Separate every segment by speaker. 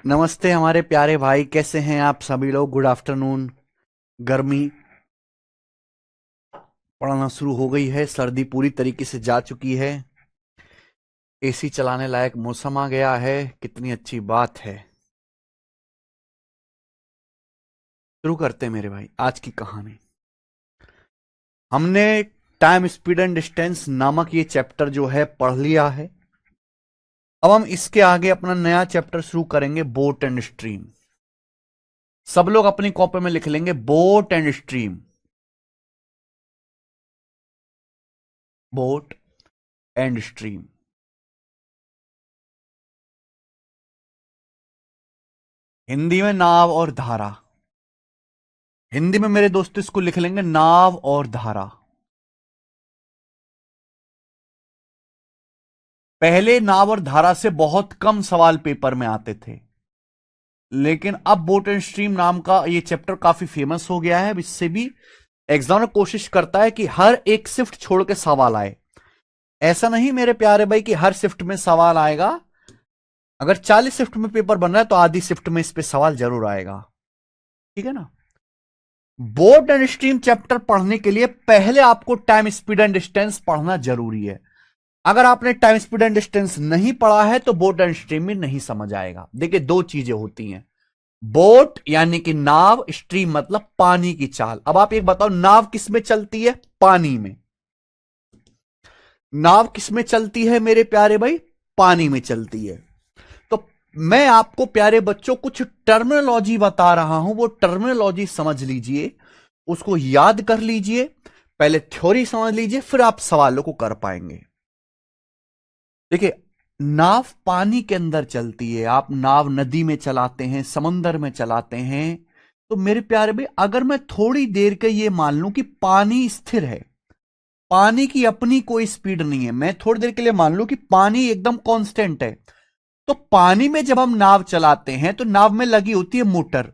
Speaker 1: नमस्ते हमारे प्यारे भाई, कैसे हैं आप सभी लोग। Good afternoon. गर्मी पड़ना शुरू हो गई है, सर्दी पूरी तरीके से जा चुकी है। एसी चलाने लायक मौसम आ गया है। कितनी अच्छी बात है। शुरू करते हैं मेरे भाई आज की कहानी। हमने टाइम स्पीड एंड डिस्टेंस नामक ये चैप्टर जो है पढ़ लिया है। अब हम इसके आगे अपना नया चैप्टर शुरू करेंगे, बोट एंड स्ट्रीम। सब लोग अपनी कॉपी में लिख लेंगे boat and stream. Boat and stream. Hindi में नाव और धारा। हिंदी में मेरे दोस्त इसको लिख लेंगे नाव और धारा। पहले नाव और धारा से बहुत कम सवाल पेपर में आते थे, लेकिन अब बोट एंड स्ट्रीम नाम का ये चैप्टर काफी फेमस हो गया है। अब इससे भी एग्जामिनर कोशिश करता है कि हर एक शिफ्ट छोड़ के सवाल आए। ऐसा नहीं मेरे प्यारे भाई कि हर शिफ्ट में सवाल आएगा। अगर 40 शिफ्ट में पेपर बन रहा है तो आधी शिफ्ट में इस पे सवाल जरूर आएगा। ठीक है ना। बोट एंड स्ट्रीम चैप्टर पढ़ने के लिए पहले आपको टाइम स्पीड एंड डिस्टेंस पढ़ना जरूरी है। अगर आपने टाइम स्पीड एंड डिस्टेंस नहीं पढ़ा है तो बोट एंड स्ट्रीम में नहीं समझ आएगा। देखिए, दो चीजें होती हैं। बोट यानी कि नाव, स्ट्रीम मतलब पानी की चाल। अब आप एक बताओ, नाव किस में चलती है? पानी में। नाव किस में चलती है मेरे प्यारे भाई? पानी में चलती है। तो मैं आपको प्यारे बच्चों कुछ टर्मिनोलॉजी बता रहा हूं, वो टर्मिनोलॉजी समझ लीजिए, उसको याद कर लीजिए। पहले थ्योरी समझ लीजिए, फिर आप सवालों को कर पाएंगे। देखिए, नाव पानी के अंदर चलती है। आप नाव नदी में चलाते हैं, समंदर में चलाते हैं। तो मेरे प्यारे भाई, अगर मैं थोड़ी देर के ये मान लूं कि पानी स्थिर है, पानी की अपनी कोई स्पीड नहीं है, मैं थोड़ी देर के लिए मान लूं कि पानी एकदम कांस्टेंट है, तो पानी में जब हम नाव चलाते हैं तो नाव में लगी होती है मोटर।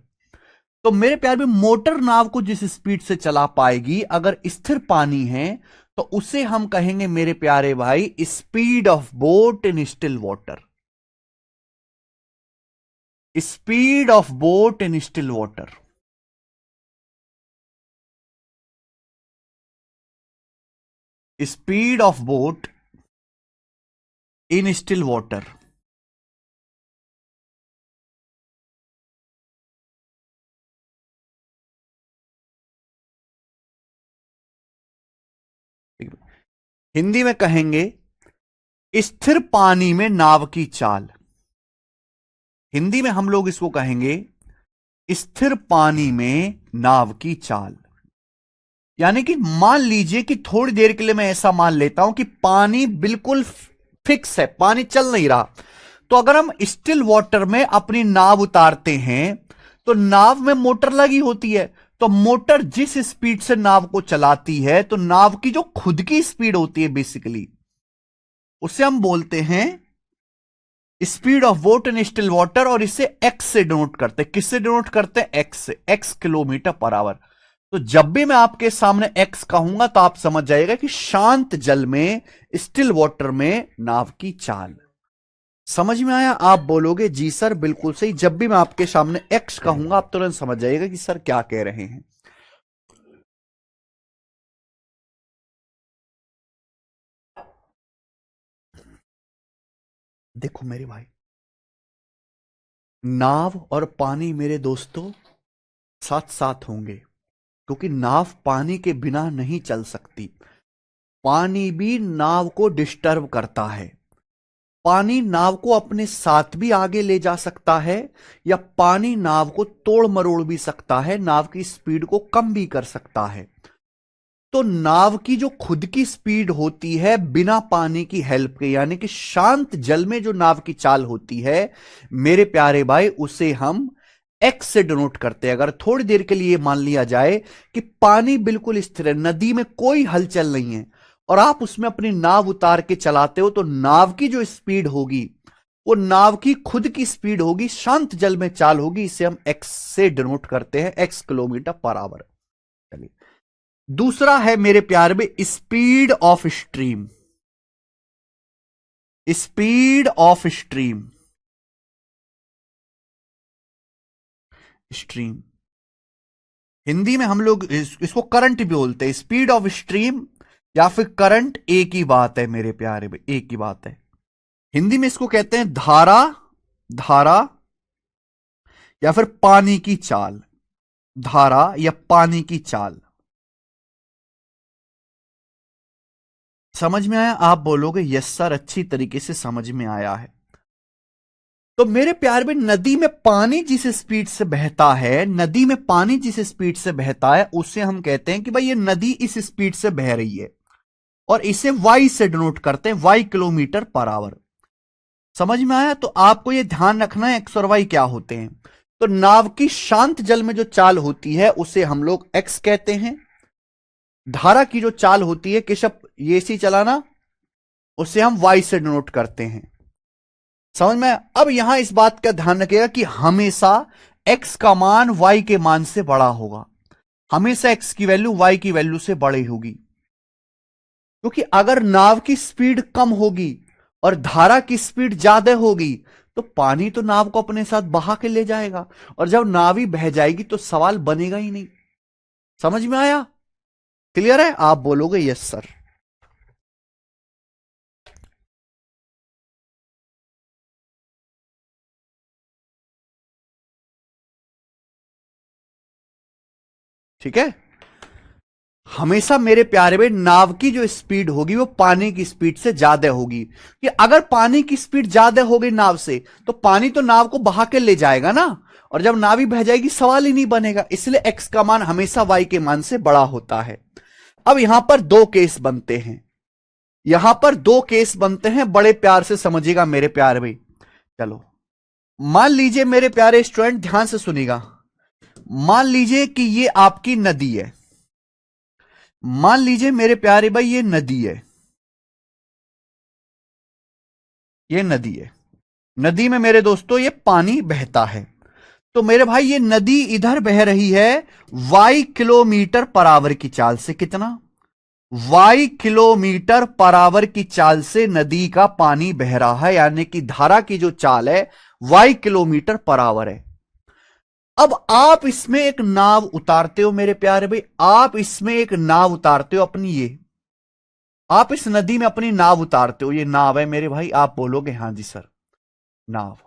Speaker 1: तो मेरे प्यार में मोटर नाव को जिस स्पीड से चला पाएगी, अगर स्थिर पानी है, तो उसे हम कहेंगे मेरे प्यारे भाई speed of boat in still water. Speed of boat in still water. Speed of boat in still water. Hindi में कहेंगे स्थिर पानी में नाव की चाल। हिंदी में हम लोग इसको कहेंगे स्थिर पानी में नाव की चाल। यानी कि मान लीजिए कि थोड़ी देर के लिए मैं ऐसा मान लेता हूं कि पानी बिल्कुल फिक्स है, पानी चल नहीं रहा। तो अगर हम स्टिल वाटर में अपनी नाव उतारते हैं तो नाव में मोटर लगी होती है। तो मोटर जिस स्पीड से नाव को चलाती है, तो नाव की जो खुद की स्पीड होती है बेसिकली, उसे हम बोलते हैं speed of boat in still water. और इसे एक्स से डिनोट करते हैं। किससे डिनोट करते हैं? एक्स से। X kilometre per our. तो जब भी मैं आपके सामने एक्स कहूंगा तो आप समझ जाइएगा कि शांत जल में, स्टिल वाटर में नाव की चाल। समझ में आया? आप बोलोगे जी सर बिल्कुल सही। जब भी मैं आपके सामने एक्स कहूंगा आप तुरंत समझ जाइएगा कि सर क्या कह रहे हैं। देखो मेरे भाई, नाव और पानी मेरे दोस्तों साथ साथ होंगे, क्योंकि नाव पानी के बिना नहीं चल सकती। पानी भी नाव को डिस्टर्ब करता है। पानी नाव को अपने साथ भी आगे ले जा सकता है, या पानी नाव को तोड़ मरोड़ भी सकता है, नाव की स्पीड को कम भी कर सकता है। तो नाव की जो खुद की स्पीड होती है बिना पानी की हेल्प के, यानी कि शांत जल में जो नाव की चाल होती है मेरे प्यारे भाई, उसे हम एक्स से डिनोट करते हैं। अगर थोड़ी देर के लिए मान लिया जाए कि पानी बिल्कुल स्थिर है, नदी में कोई हलचल नहीं है, और आप उसमें अपनी नाव उतार के चलाते हो, तो नाव की जो स्पीड होगी वो नाव की खुद की स्पीड होगी, शांत जल में चाल होगी। इसे हम एक्स से डिनोट करते हैं, एक्स किलोमीटर पर आवर। चलिए, दूसरा है मेरे प्यार में speed of stream. Speed of stream. Stream. Hindi में हम लोग इसको करंट भी बोलते हैं, स्पीड ऑफ स्ट्रीम या फिर करंट, एक ही बात है मेरे प्यारे भाई, एक ही बात है। हिंदी में इसको कहते हैं धारा, धारा या फिर पानी की चाल, धारा या पानी की चाल। समझ में आया? आप बोलोगे यस सर, अच्छी तरीके से समझ में आया है। तो मेरे प्यार में नदी में पानी जिस स्पीड से बहता है, नदी में पानी जिस स्पीड से बहता है, उससे हम कहते हैं कि भाई ये नदी इस स्पीड से बह रही है, और इसे वाई से डिनोट करते हैं, वाई किलोमीटर पर आवर। समझ में आया? तो आपको ये ध्यान रखना है एक्स और वाई क्या होते हैं। तो नाव की शांत जल में जो चाल होती है उसे हम लोग एक्स कहते हैं। धारा की जो चाल होती है, केशव ये सी चलाना, उसे हम वाई से डिनोट करते हैं। समझ में? अब यहां इस बात का ध्यान रखिएगा कि हमेशा x का मान y के मान से बड़ा होगा, हमेशा x की वैल्यू y की वैल्यू से बड़ी होगी। क्योंकि अगर नाव की स्पीड कम होगी और धारा की स्पीड ज्यादा होगी तो पानी तो नाव को अपने साथ बहा के ले जाएगा, और जब नाव ही बह जाएगी तो सवाल बनेगा ही नहीं। समझ में आया? क्लियर है? आप बोलोगे यस सर। ठीक है? हमेशा मेरे प्यारे में नाव की जो स्पीड होगी वो पानी की स्पीड से ज्यादा होगी, कि अगर पानी की स्पीड ज्यादा होगी नाव से तो पानी तो नाव को बहा के ले जाएगा ना, और जब नाव ही बह जाएगी सवाल ही नहीं बनेगा। इसलिए एक्स का मान हमेशा वाई के मान से बड़ा होता है। अब यहां पर दो केस बनते हैं, यहां पर दो केस बनते हैं, बड़े प्यार से समझिएगा मेरे प्यारे भाई। चलो मान लीजिए मेरे प्यारे स्टूडेंट, ध्यान से सुनिएगा। मान लीजिए कि ये आपकी नदी है, मान लीजिए मेरे प्यारे भाई ये नदी है, ये नदी है, नदी में मेरे दोस्तों ये पानी बहता है। तो मेरे भाई ये नदी इधर बह रही है y किलोमीटर पर आवर की चाल से। कितना? y किलोमीटर पर आवर की चाल से नदी का पानी बह रहा है, यानी कि धारा की जो चाल है y किलोमीटर पर आवर है। अब आप इसमें एक नाव उतारते हो मेरे प्यारे भाई, आप इसमें एक नाव उतारते हो अपनी, ये आप इस नदी में अपनी नाव उतारते हो, ये नाव है मेरे भाई। आप बोलोगे हां जी सर, नाव।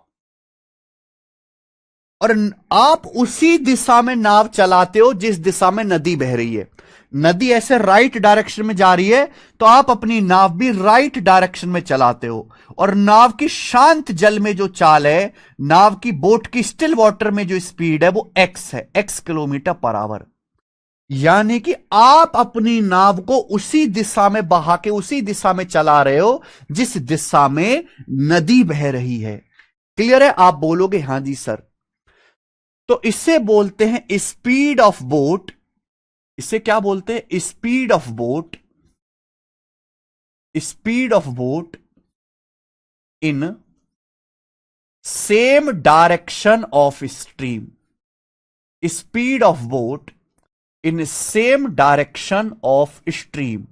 Speaker 1: और आप उसी दिशा में नाव चलाते हो जिस दिशा में नदी बह रही है। नदी ऐसे राइट डायरेक्शन में जा रही है तो आप अपनी नाव भी राइट डायरेक्शन में चलाते हो। और नाव की शांत जल में जो चाल है, नाव की बोट की स्टिल वाटर में जो स्पीड है वो एक्स है, एक्स किलोमीटर पर आवर। यानी कि आप अपनी नाव को उसी दिशा में बहा के उसी दिशा में चला रहे हो जिस दिशा में नदी बह रही है। क्लियर है? आप बोलोगे हां जी सर। तो इसे बोलते हैं स्पीड ऑफ बोट। इसे क्या बोलते हैं? Speed of boat, speed of boat in same direction of stream, speed of boat in same direction of stream,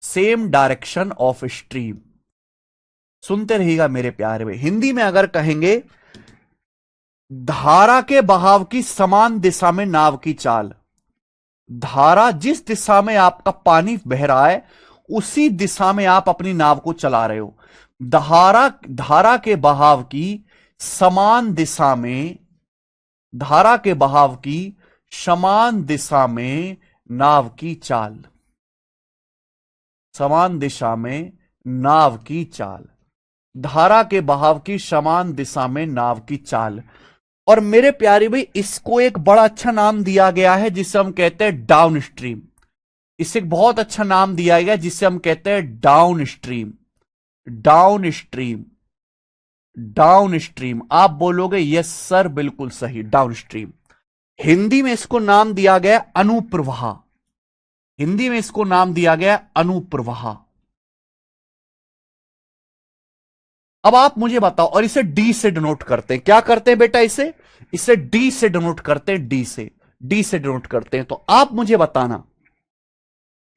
Speaker 1: same direction of stream. सुनते रहिएगा मेरे प्यारे में। हिंदी में अगर कहेंगे धारा के बहाव की समान दिशा में नाव की चाल, धारा जिस दिशा में आपका पानी बह रहा है उसी दिशा में आप अपनी नाव को चला रहे हो। धारा के बहाव की समान दिशा में, धारा के बहाव की समान दिशा में नाव की चाल, समान दिशा में नाव की चाल, धारा के बहाव की समान दिशा में नाव की चाल। और मेरे प्यारे भाई इसको एक बड़ा अच्छा नाम दिया गया है जिसे हम कहते हैं डाउन स्ट्रीम। इसे एक बहुत अच्छा नाम दिया गया जिसे हम कहते हैं down stream, down stream, down stream. आप बोलोगे यस सर, बिल्कुल सही, डाउन स्ट्रीम। हिंदी में इसको नाम दिया गया अनुप्रवाह, हिंदी में इसको नाम दिया गया अनुप्रवाह। अब आप मुझे बताओ, और इसे डी से डिनोट करते हैं, क्या करते हैं बेटा? इसे डी से डिनोट करते हैं, डी से डिनोट करते हैं। तो आप मुझे बताना,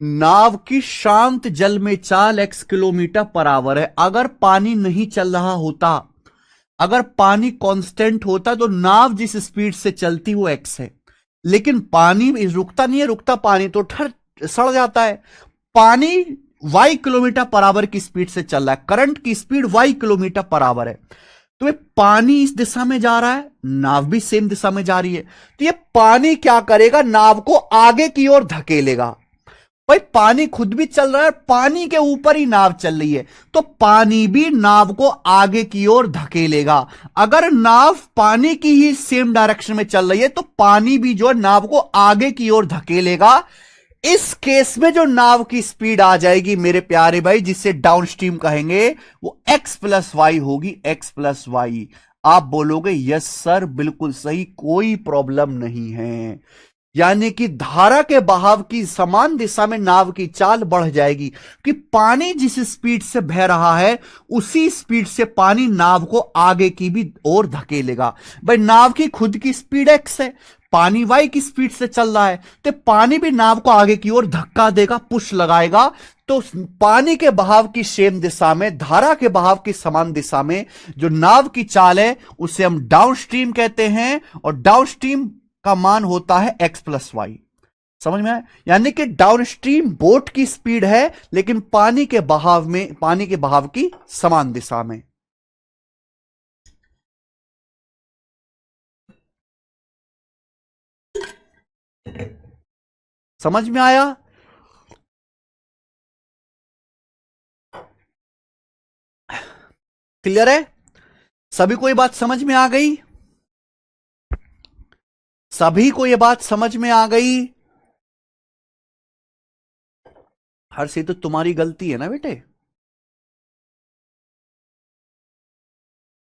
Speaker 1: नाव की शांत जल में चाल x किलोमीटर पर आवर है। अगर पानी नहीं चल रहा होता, अगर पानी कांस्टेंट होता तो नाव जिस स्पीड से चलती वो एक्स है, लेकिन पानी रुकता नहीं है, रुकता पानी तो सड़ जाता है। पानी वाई किलोमीटर पर आवर की स्पीड से चल रहा है, करंट की speed Y kilometre per hour है, तो ये पानी इस दिशा में जा रहा है, नाव भी सेम दिशा में जा रही है, तो ये पानी क्या करेगा, नाव को आगे की ओर धकेलेगा। भाई पानी खुद भी चल रहा है, पानी के ऊपर ही नाव चल रही है, तो पानी भी नाव को आगे की ओर धकेलेगा। अगर नाव पानी की ही सेम डायरेक्शन में चल रही है तो पानी भी जो है नाव को आगे की ओर धकेलेगा। इस केस में जो नाव की स्पीड आ जाएगी मेरे प्यारे भाई, जिसे डाउनस्ट्रीम कहेंगे, वो x प्लस वाई होगी, x प्लस वाई। आप बोलोगे यस सर बिल्कुल सही, कोई प्रॉब्लम नहीं है। यानी कि धारा के बहाव की समान दिशा में नाव की चाल बढ़ जाएगी, कि पानी जिस स्पीड से बह रहा है उसी स्पीड से पानी नाव को आगे की भी ओर धकेलेगा। भाई नाव की खुद की स्पीड x है, पानी वाई की स्पीड से चल रहा है, तो पानी भी नाव को आगे की ओर धक्का देगा, पुश लगाएगा। तो पानी के बहाव की सेम दिशा में, धारा के बहाव की समान दिशा में जो नाव की चाल है उसे हम डाउनस्ट्रीम कहते हैं, और डाउनस्ट्रीम का मान होता है x प्लस वाई। समझ में आया? यानी कि डाउनस्ट्रीम बोट की स्पीड है, लेकिन पानी के बहाव की समान दिशा में। समझ में आया? क्लियर है? सभी को ये बात समझ में आ गई? सभी को ये बात समझ में आ गई? हर से तो तुम्हारी गलती है ना बेटे।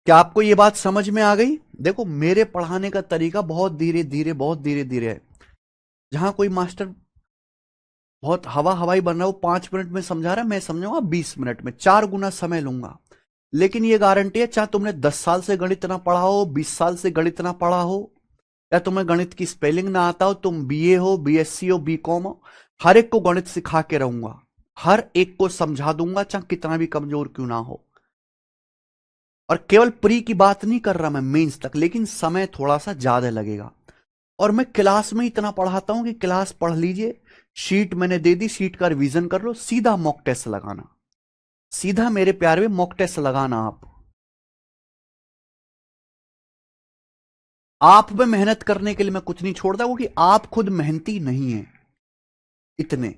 Speaker 1: क्या आपको ये बात समझ में आ गई? देखो मेरे पढ़ाने का तरीका बहुत धीरे धीरे है। जहां कोई मास्टर बहुत हवाई बन रहा हो, 5 मिनट में समझा रहा है, मैं समझाऊंगा 20 मिनट में, 4 गुना समय लूंगा। लेकिन ये गारंटी है, चाहे तुमने 10 साल से गणित ना पढ़ा हो, 20 साल से गणित ना पढ़ा हो, या तुम्हें गणित की स्पेलिंग ना आता हो, तुम बीए हो, बीएससी हो, बीकॉम हो, हर एक को गणित सिखा के रहूंगा, हर एक को समझा दूंगा, चाहे कितना भी कमजोर क्यों ना हो। और केवल प्री की बात नहीं कर रहा मैं, मेंस तक, लेकिन समय थोड़ा सा ज्यादा लगेगा। और मैं क्लास में इतना पढ़ाता हूं कि क्लास पढ़ लीजिए, शीट मैंने दे दी, शीट का रिवीजन कर लो, सीधा मॉक टेस्ट लगाना, सीधा मेरे प्यारे में मॉक टेस्ट लगाना। आप में मेहनत करने के लिए मैं कुछ नहीं छोड़ता, क्योंकि आप खुद मेहनती नहीं है इतने।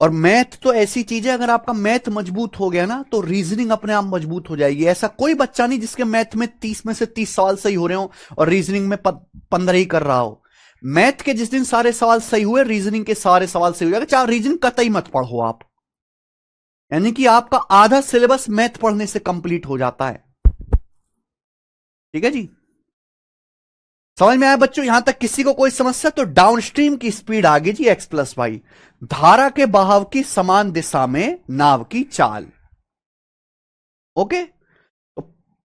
Speaker 1: और मैथ तो ऐसी चीज है, अगर आपका मैथ मजबूत हो गया ना तो रीजनिंग अपने आप मजबूत हो जाएगी। ऐसा कोई बच्चा नहीं जिसके मैथ में 30 में से 30 सवाल सही हो रहे हो और रीजनिंग में 15 ही कर रहा हो। मैथ के जिस दिन सारे सवाल सही हुए, रीजनिंग के सारे सवाल सही हो जाएगा, चाहे रीजनिंग कतई मत पढ़ो आप। यानी कि आपका आधा सिलेबस मैथ पढ़ने से कंप्लीट हो जाता है। ठीक है जी, समझ में आया बच्चों? यहां तक किसी को कोई समस्या? तो डाउनस्ट्रीम की स्पीड आ गई जी x प्लस वाई, धारा के बहाव की समान दिशा में नाव की चाल। ओके, तो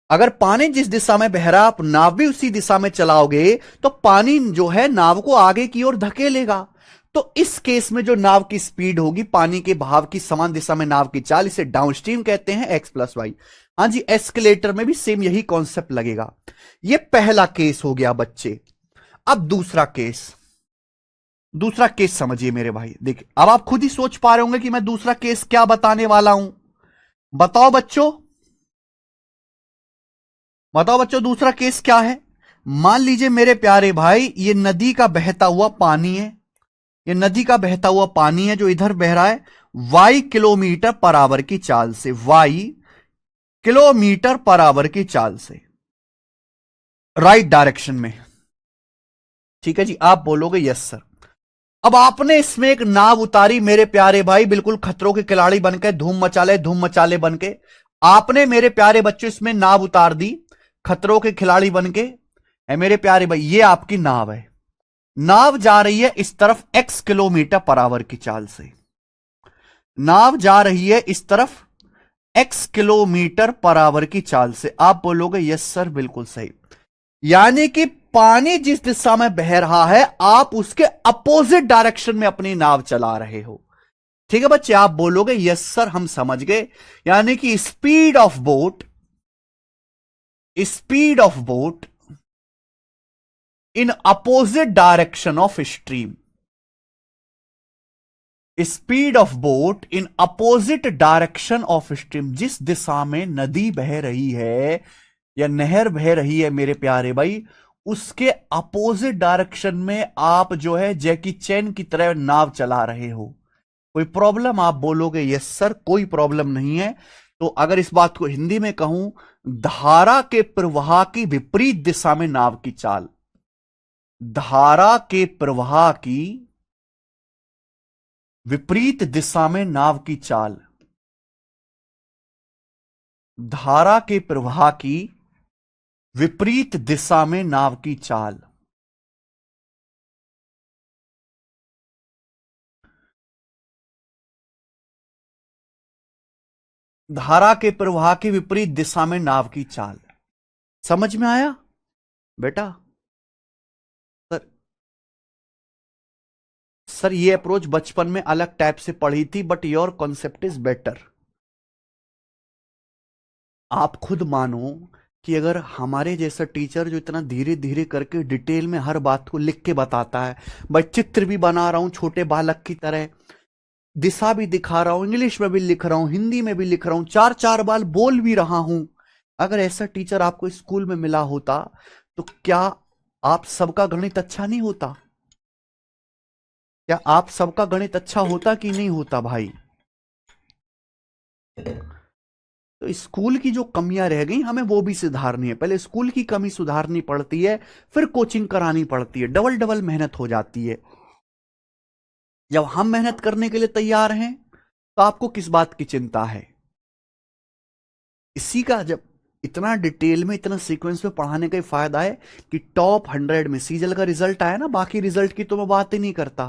Speaker 1: अगर पानी जिस दिशा में बह रहा, आप नाव भी उसी दिशा में चलाओगे तो पानी जो है नाव को आगे की ओर धकेलेगा। तो इस केस में जो नाव की स्पीड होगी, पानी के बहाव की समान दिशा में नाव की चाल, इसे डाउनस्ट्रीम कहते हैं, x प्लस वाई। हाँ जी, एस्केलेटर में भी सेम यही कॉन्सेप्ट लगेगा। ये पहला केस हो गया बच्चे। अब दूसरा केस समझिए मेरे भाई। देखिए अब आप खुद ही सोच पा रहे होंगे कि मैं दूसरा केस क्या बताने वाला हूं। बताओ बच्चों, दूसरा केस क्या है? मान लीजिए मेरे प्यारे भाई, ये नदी का बहता हुआ पानी है, ये नदी का बहता हुआ पानी है जो इधर बह रहा है y किलोमीटर पर आवर की चाल से, y किलोमीटर पर आवर की चाल से, राइट डायरेक्शन में। ठीक है जी, आप बोलोगे यस सर। अब आपने इसमें एक नाव उतारी मेरे प्यारे भाई, बिल्कुल खतरों के खिलाड़ी बनके, धूम मचाले बनके आपने मेरे प्यारे बच्चों इसमें नाव उतार दी, खतरों के खिलाड़ी बनके। मेरे प्यारे भाई ये आपकी नाव है, नाव जा रही है इस तरफ x किलोमीटर पर आवर की चाल से, नाव जा रही है इस तरफ x किलोमीटर पर आवर की चाल से। आप बोलोगे यस सर बिल्कुल सही। यानी कि पानी जिस दिशा में बह रहा है, आप उसके अपोजिट डायरेक्शन में अपनी नाव चला रहे हो। ठीक है बच्चे, आप बोलोगे यस सर हम समझ गए। यानी कि speed of boat in opposite direction of stream, speed of boat in opposite direction of stream, जिस दिशा में नदी बह रही है या नहर बह रही है मेरे प्यारे भाई, उसके अपोजिट डायरेक्शन में आप जो है जैकी चैन की तरह नाव चला रहे हो। कोई प्रॉब्लम? आप बोलोगे यस सर कोई प्रॉब्लम नहीं है। तो अगर इस बात को हिंदी में कहूं, धारा के प्रवाह की विपरीत दिशा में नाव की चाल, धारा के प्रवाह की विपरीत दिशा में नाव की चाल, धारा के प्रवाह की विपरीत दिशा में नाव की चाल। धारा के प्रवाह की विपरीत दिशा में नाव की चाल, समझ में आया बेटा? सर ये अप्रोच बचपन में अलग टाइप से पढ़ी थी, but your concept is better. आप खुद मानो कि अगर हमारे जैसा टीचर जो इतना धीरे धीरे करके डिटेल में हर बात को लिख के बताता है, भाई चित्र भी बना रहा हूं छोटे बालक की तरह, दिशा भी दिखा रहा हूं, इंग्लिश में भी लिख रहा हूं, हिंदी में भी लिख रहा हूं, चार चार बार बोल भी रहा हूं, अगर ऐसा टीचर आपको स्कूल में मिला होता तो क्या आप सबका गणित अच्छा नहीं होता? क्या आप सबका गणित अच्छा होता कि नहीं होता भाई? तो स्कूल की जो कमियां रह गई हमें वो भी सुधारनी है। पहले स्कूल की कमी सुधारनी पड़ती है, फिर कोचिंग करानी पड़ती है, डबल डबल मेहनत हो जाती है। जब हम मेहनत करने के लिए तैयार हैं तो आपको किस बात की चिंता है? इसी का जब इतना डिटेल में इतना सीक्वेंस में पढ़ाने का फायदा है कि टॉप 100 में सीजल का रिजल्ट आया ना, बाकी रिजल्ट की तो मैं बात ही नहीं करता,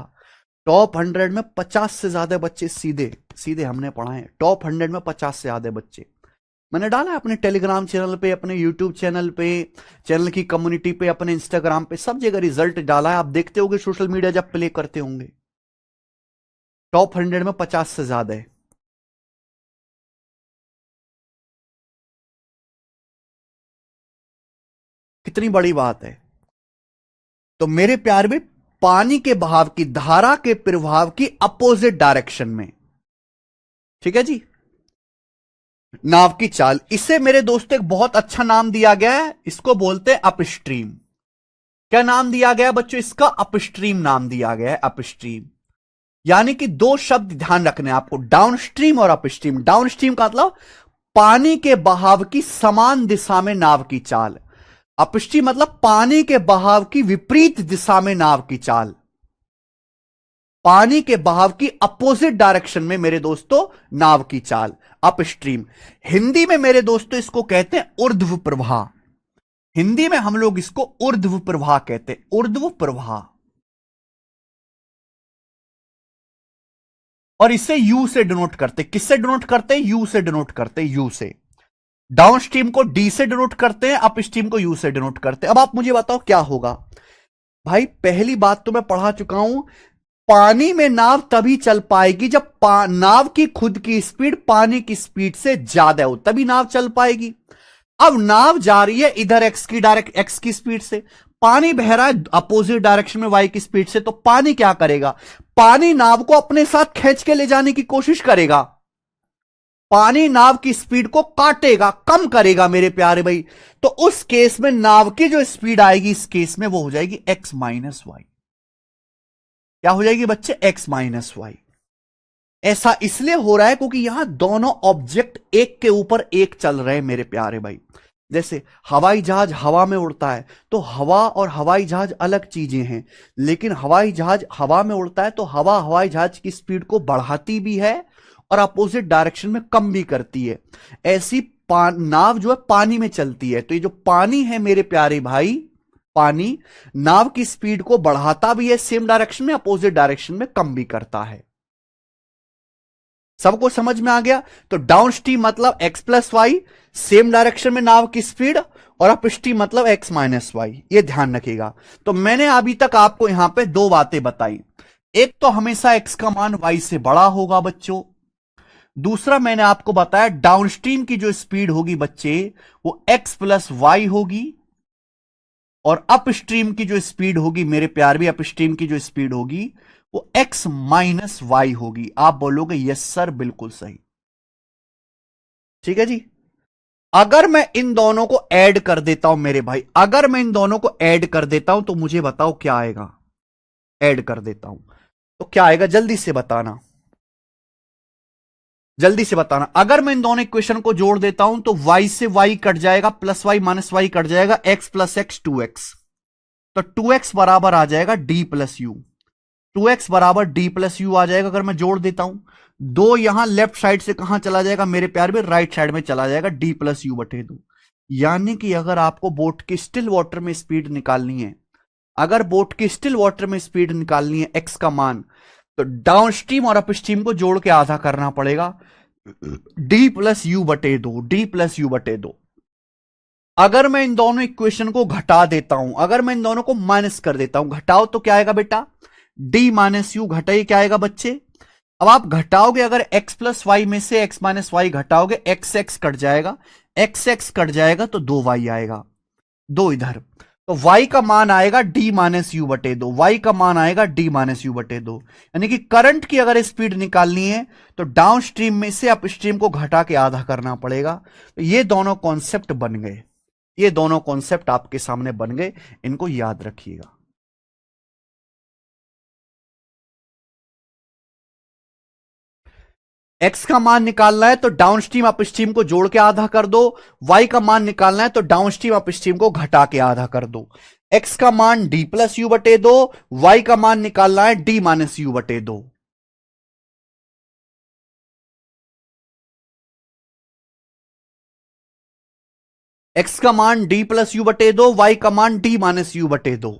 Speaker 1: टॉप 100 में 50 से ज्यादा बच्चे सीधे सीधे हमने पढ़ाए। टॉप 100 में 50 से ज्यादा बच्चे मैंने डाला है अपने टेलीग्राम चैनल पे, अपने यूट्यूब चैनल पे, चैनल की कम्युनिटी पे, अपने इंस्टाग्राम पे, सब जगह रिजल्ट डाला है। आप देखते होंगे सोशल मीडिया जब प्ले करते होंगे, टॉप 100 में 50 से ज्यादा है। कितनी बड़ी बात है। तो मेरे प्यार में पानी के बहाव की, धारा के प्रभाव की अपोजिट डायरेक्शन में, ठीक है जी, नाव की चाल, इसे मेरे दोस्त एक बहुत अच्छा नाम दिया गया है, इसको बोलते हैं अपस्ट्रीम। क्या नाम दिया गया बच्चों? इसका अपस्ट्रीम नाम दिया गया है, अपस्ट्रीम। यानी कि दो शब्द ध्यान रखने आपको, डाउनस्ट्रीम और अपस्ट्रीम। डाउनस्ट्रीम का मतलब पानी के बहाव की समान दिशा में नाव की चाल, अपस्ट्रीम मतलब पानी के बहाव की विपरीत दिशा में नाव की चाल, पानी के बहाव की अपोजिट डायरेक्शन में मेरे दोस्तों नाव की चाल, अपस्ट्रीम। हिंदी में मेरे दोस्तों इसको कहते हैं ऊर्ध्व प्रवाह। हिंदी में हम लोग इसको ऊर्ध्व प्रवाह कहते हैं, ऊर्ध्व प्रवाह। और इसे यू से डिनोट करते, किससे डिनोट करते हैं? यू से डिनोट करते हैं, यू से। डाउन स्ट्रीम को डी से डिनोट करते हैं, अप स्ट्रीम को यू से डिनोट करते हैं। अब आप मुझे बताओ क्या होगा भाई? पहली बात तो मैं पढ़ा चुका हूं, पानी में नाव तभी चल पाएगी जब नाव की खुद की स्पीड पानी की स्पीड से ज्यादा हो, तभी नाव चल पाएगी। अब नाव जा रही है इधर एक्स की स्पीड से, पानी बह रहा है अपोजिट डायरेक्शन में वाई की स्पीड से, तो पानी क्या करेगा? पानी नाव को अपने साथ खींच के ले जाने की कोशिश करेगा, पानी नाव की स्पीड को काटेगा, कम करेगा मेरे प्यारे भाई। तो उस केस में नाव की जो स्पीड आएगी इस केस में वो हो जाएगी एक्स माइनस वाई। क्या हो जाएगी बच्चे? X minus Y. ऐसा इसलिए हो रहा है क्योंकि यहां दोनों ऑब्जेक्ट एक के ऊपर एक चल रहे हैं मेरे प्यारे भाई। जैसे हवाई जहाज हवा में उड़ता है तो हवा और हवाई जहाज अलग चीजें हैं, लेकिन हवाई जहाज हवा में उड़ता है तो हवा हवाई जहाज की स्पीड को बढ़ाती भी है और अपोजिट डायरेक्शन में कम भी करती है। ऐसी नाव जो है पानी में चलती है, तो ये जो पानी है मेरे प्यारे भाई, पानी नाव की स्पीड को बढ़ाता भी है सेम डायरेक्शन में, अपोजिट डायरेक्शन में कम भी करता है। सबको समझ में आ गया? तो डाउन स्ट्रीम मतलब X plus Y, same direction में नाव की स्पीड, और अप स्ट्रीम मतलब एक्स माइनस वाई, ये ध्यान रखिएगा। तो मैंने अभी तक आपको यहां पे दो बातें बताई। एक तो हमेशा x का मान y से बड़ा होगा बच्चों। दूसरा मैंने आपको बताया डाउनस्ट्रीम की जो स्पीड होगी बच्चे वो x प्लस वाई होगी, और अपस्ट्रीम की जो स्पीड होगी मेरे प्यार भी, अपस्ट्रीम की जो स्पीड होगी वो x माइनस वाई होगी। आप बोलोगे यस सर बिल्कुल सही। ठीक है जी। अगर मैं इन दोनों को ऐड कर देता हूं मेरे भाई, अगर मैं इन दोनों को ऐड कर देता हूं तो मुझे बताओ क्या आएगा। ऐड कर देता हूं तो क्या आएगा, जल्दी से बताना, जल्दी से बताना। अगर मैं इन दोनों इक्वेशन को जोड़ देता हूं तो y से y कट जाएगा, plus Y minus Y cut जाएगा, x प्लस एक्स 2x, तो 2x बराबर आ जाएगा d प्लस यू। 2x बराबर d प्लस यू आ जाएगा। अगर मैं जोड़ देता हूं, दो यहां लेफ्ट साइड से कहां चला जाएगा मेरे प्यार में, राइट साइड में चला जाएगा, d प्लस यू बटे दो। यानी कि अगर आपको बोट की स्टिल वाटर में स्पीड निकालनी है, अगर बोट की स्टिल वाटर में स्पीड निकालनी है x का मान, तो डाउन स्ट्रीम और अप स्ट्रीम को जोड़ के आधा करना पड़ेगा, डी प्लस यू बटे दो, डी प्लस यू बटे दो। अगर मैं इन दोनों इक्वेशन को घटा देता हूं, अगर मैं इन दोनों को माइनस कर देता हूं, घटाओ तो क्या आएगा बेटा, डी माइनस यू, घटाइए क्या आएगा बच्चे। अब आप घटाओगे, अगर x प्लस वाई में से x माइनस वाई घटाओगे, एक्स एक्स कट जाएगा, एक्स एक्स कट जाएगा तो 2y आएगा, दो इधर, तो y का मान आएगा d माइनस यू बटे दो, y का मान आएगा d माइनस यू बटे दो। यानी कि करंट की अगर स्पीड निकालनी है तो डाउन स्ट्रीम में से अप स्ट्रीम को घटा के आधा करना पड़ेगा। तो ये दोनों कॉन्सेप्ट बन गए, ये दोनों कॉन्सेप्ट आपके सामने बन गए, इनको याद रखिएगा। x का मान निकालना है तो डाउनस्ट्रीम अपस्ट्रीम को जोड़ के आधा कर दो, y का मान निकालना है तो डाउनस्ट्रीम अपस्ट्रीम को घटा के आधा कर दो। x का मान d प्लस यू बटे दो, y का मान निकालना है d माइनस यू बटे दो। x का मान d प्लस यू बटे दो, y का मान d माइनस यू बटे दो।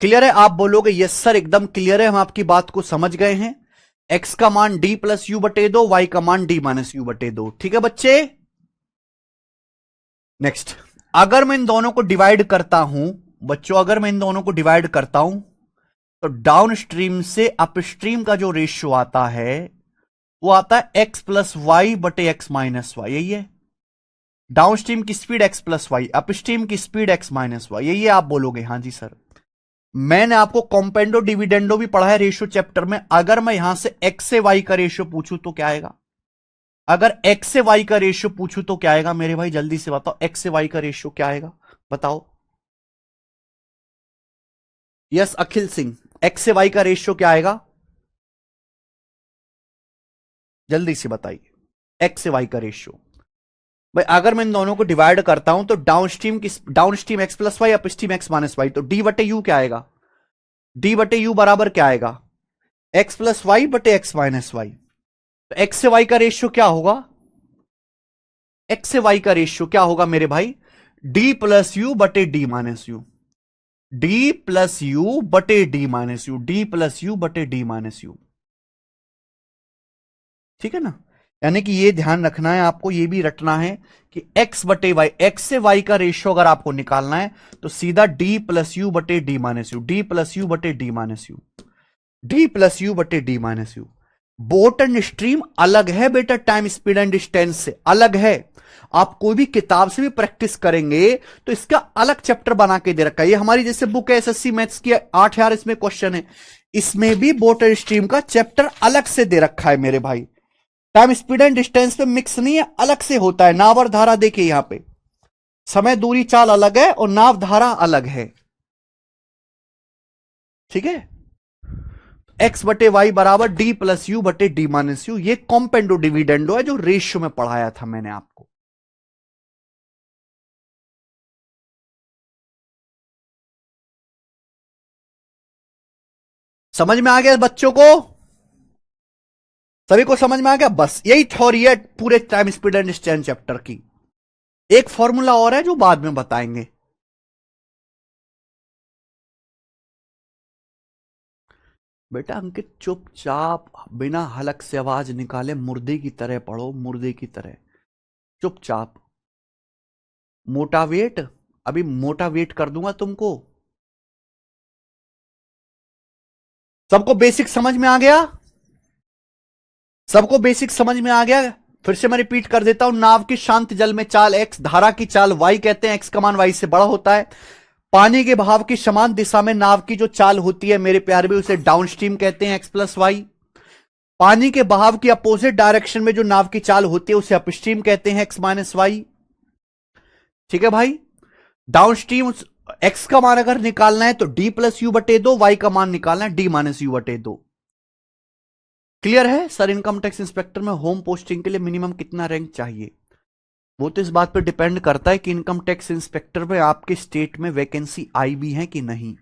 Speaker 1: क्लियर है? आप बोलोगे यस सर एकदम क्लियर है, हम आपकी बात को समझ गए हैं। x का मान d प्लस यू बटे दो, y का मान d माइनस यू बटे दो। ठीक है बच्चे। नेक्स्ट, अगर मैं इन दोनों को डिवाइड करता हूं बच्चों, अगर मैं इन दोनों को डिवाइड करता हूं तो डाउन स्ट्रीम से अपस्ट्रीम का जो रेशियो आता है वो आता है एक्स प्लस वाई बटे एक्स माइनस वाई, यही है। डाउन स्ट्रीम की speed x plus Y, upstream की स्पीड एक्स माइनस वाई, यही है। आप बोलोगे हाँ जी सर। मैंने आपको कॉम्पेंडो डिविडेंडो भी पढ़ा है रेशियो चैप्टर में। अगर मैं यहां से एक्स से वाई का रेशियो पूछूं तो क्या आएगा, अगर एक्स से वाई का रेशियो पूछूं तो क्या आएगा मेरे भाई, जल्दी से बताओ, एक्स से वाई का रेशियो क्या आएगा बताओ। यस अखिल सिंह, एक्स से वाई का रेशियो क्या आएगा, जल्दी से बताइए। एक्स से वाई का रेशियो भाई, अगर मैं इन दोनों को डिवाइड करता हूं तो downstream X plus Y, upstream X minus Y, तो डी बटे यू क्या आएगा, डी बटे यू बराबर क्या आएगा, एक्स प्लस वाई बटे एक्स माइनस वाई। तो एक्स से वाई का रेशियो क्या होगा, एक्स से वाई का रेशियो क्या होगा मेरे भाई, डी प्लस यू बटे D minus you, D plus you बटे D minus you, D plus you बटे डी माइनस यू। ठीक है ना। यानी कि ये ध्यान रखना है आपको, ये भी रटना है कि x बटे वाई, एक्स से y का रेशियो अगर आपको निकालना है तो सीधा d प्लस यू बटे D minus you, D plus you बटे D minus you, D plus you बटे D minus u. Boat and stream अलग है बेटा, टाइम स्पीड एंड डिस्टेंस से अलग है। आप कोई भी किताब से भी प्रैक्टिस करेंगे तो इसका अलग चैप्टर बना के दे रखा है। ये हमारी जैसे बुक है एसएससी मैथ्स की 8,000 इसमें क्वेश्चन है, इसमें भी बोट एंड स्ट्रीम का चैप्टर अलग से दे रखा है मेरे भाई। टाइम स्पीड एंड डिस्टेंस पे मिक्स नहीं है, अलग से होता है। नाव और धारा देखिए यहां पे, समय दूरी चाल अलग है और नाव धारा अलग है। ठीक है। एक्स बटे वाई बराबर डी प्लस यू बटे डी माइनस यू, ये कॉम्पेंडो डिविडेंडो है जो रेशियो में पढ़ाया था मैंने आपको। समझ में आ गया बच्चों को, सभी को समझ में आ गया। बस यही थ्योरी है पूरे time speed and distance chapter की। एक फॉर्मूला और है जो बाद में बताएंगे। बेटा अंकित चुपचाप बिना हलक से आवाज निकाले मुर्दे की तरह पढ़ो, मुर्दे की तरह चुपचाप। मोटावेट, अभी मोटावेट कर दूंगा तुमको। सबको बेसिक समझ में आ गया? सबको बेसिक समझ में आ गया? फिर से मैं रिपीट कर देता हूं। नाव की शांत जल में चाल x, धारा की चाल y कहते हैं, x का मान y से बड़ा होता है। पानी के बहाव की समान दिशा में नाव की जो चाल होती है मेरे प्यारे भी, उसे डाउनस्ट्रीम कहते हैं, x प्लस वाई। पानी के बहाव की अपोजिट डायरेक्शन में जो नाव की चाल होती है उसे अपस्ट्रीम कहते हैं, x माइनस वाई। ठीक है भाई। डाउनस्ट्रीम x का मान अगर निकालना है तो d प्लस यू बटे दो, y का मान निकालना है d माइनस यू बटे दो। क्लियर है सर? इनकम टैक्स इंस्पेक्टर में होम पोस्टिंग के लिए मिनिमम कितना रैंक चाहिए? वो तो इस बात पर डिपेंड करता है कि इनकम टैक्स इंस्पेक्टर में आपके स्टेट में वैकेंसी आई भी है कि नहीं।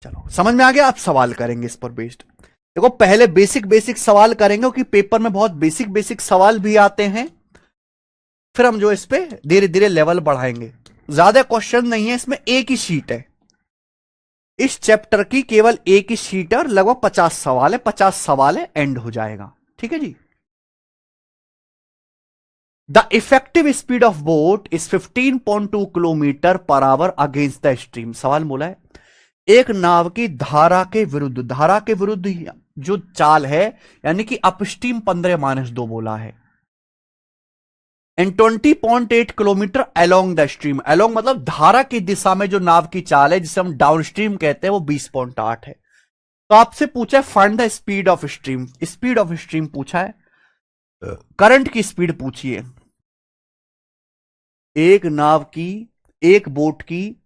Speaker 1: चलो समझ में आ गया? आप सवाल करेंगे इस पर बेस्ड। देखो पहले बेसिक बेसिक सवाल करेंगे क्योंकि पेपर में बहुत बेसिक बेसिक सवाल भी आते हैं, फिर हम जो इस पे धीरे धीरे लेवल बढ़ाएंगे। ज्यादा क्वेश्चन नहीं है इसमें, एक ही शीट है इस चैप्टर की, केवल एक ही शीट है और लगभग 50 सवाल है। 50 सवाल है, एंड हो जाएगा। ठीक है जी। The effective speed of boat is 15.2 kilometre per hour against the stream. सवाल बोला है एक नाव की धारा के विरुद्ध जो चाल है, यानी कि अपस्ट्रीम 15-2 बोला है, and 20.8 kilometre along the stream. Along मतलब धारा की दिशा में जो नाव की चाल है जिसे हम डाउन स्ट्रीम कहते हैं, वो 20.8 है। तो आपसे पूछा है find the speed of stream. Speed of stream पूछा है, करंट की स्पीड पूछिए। एक नाव की, एक बोट की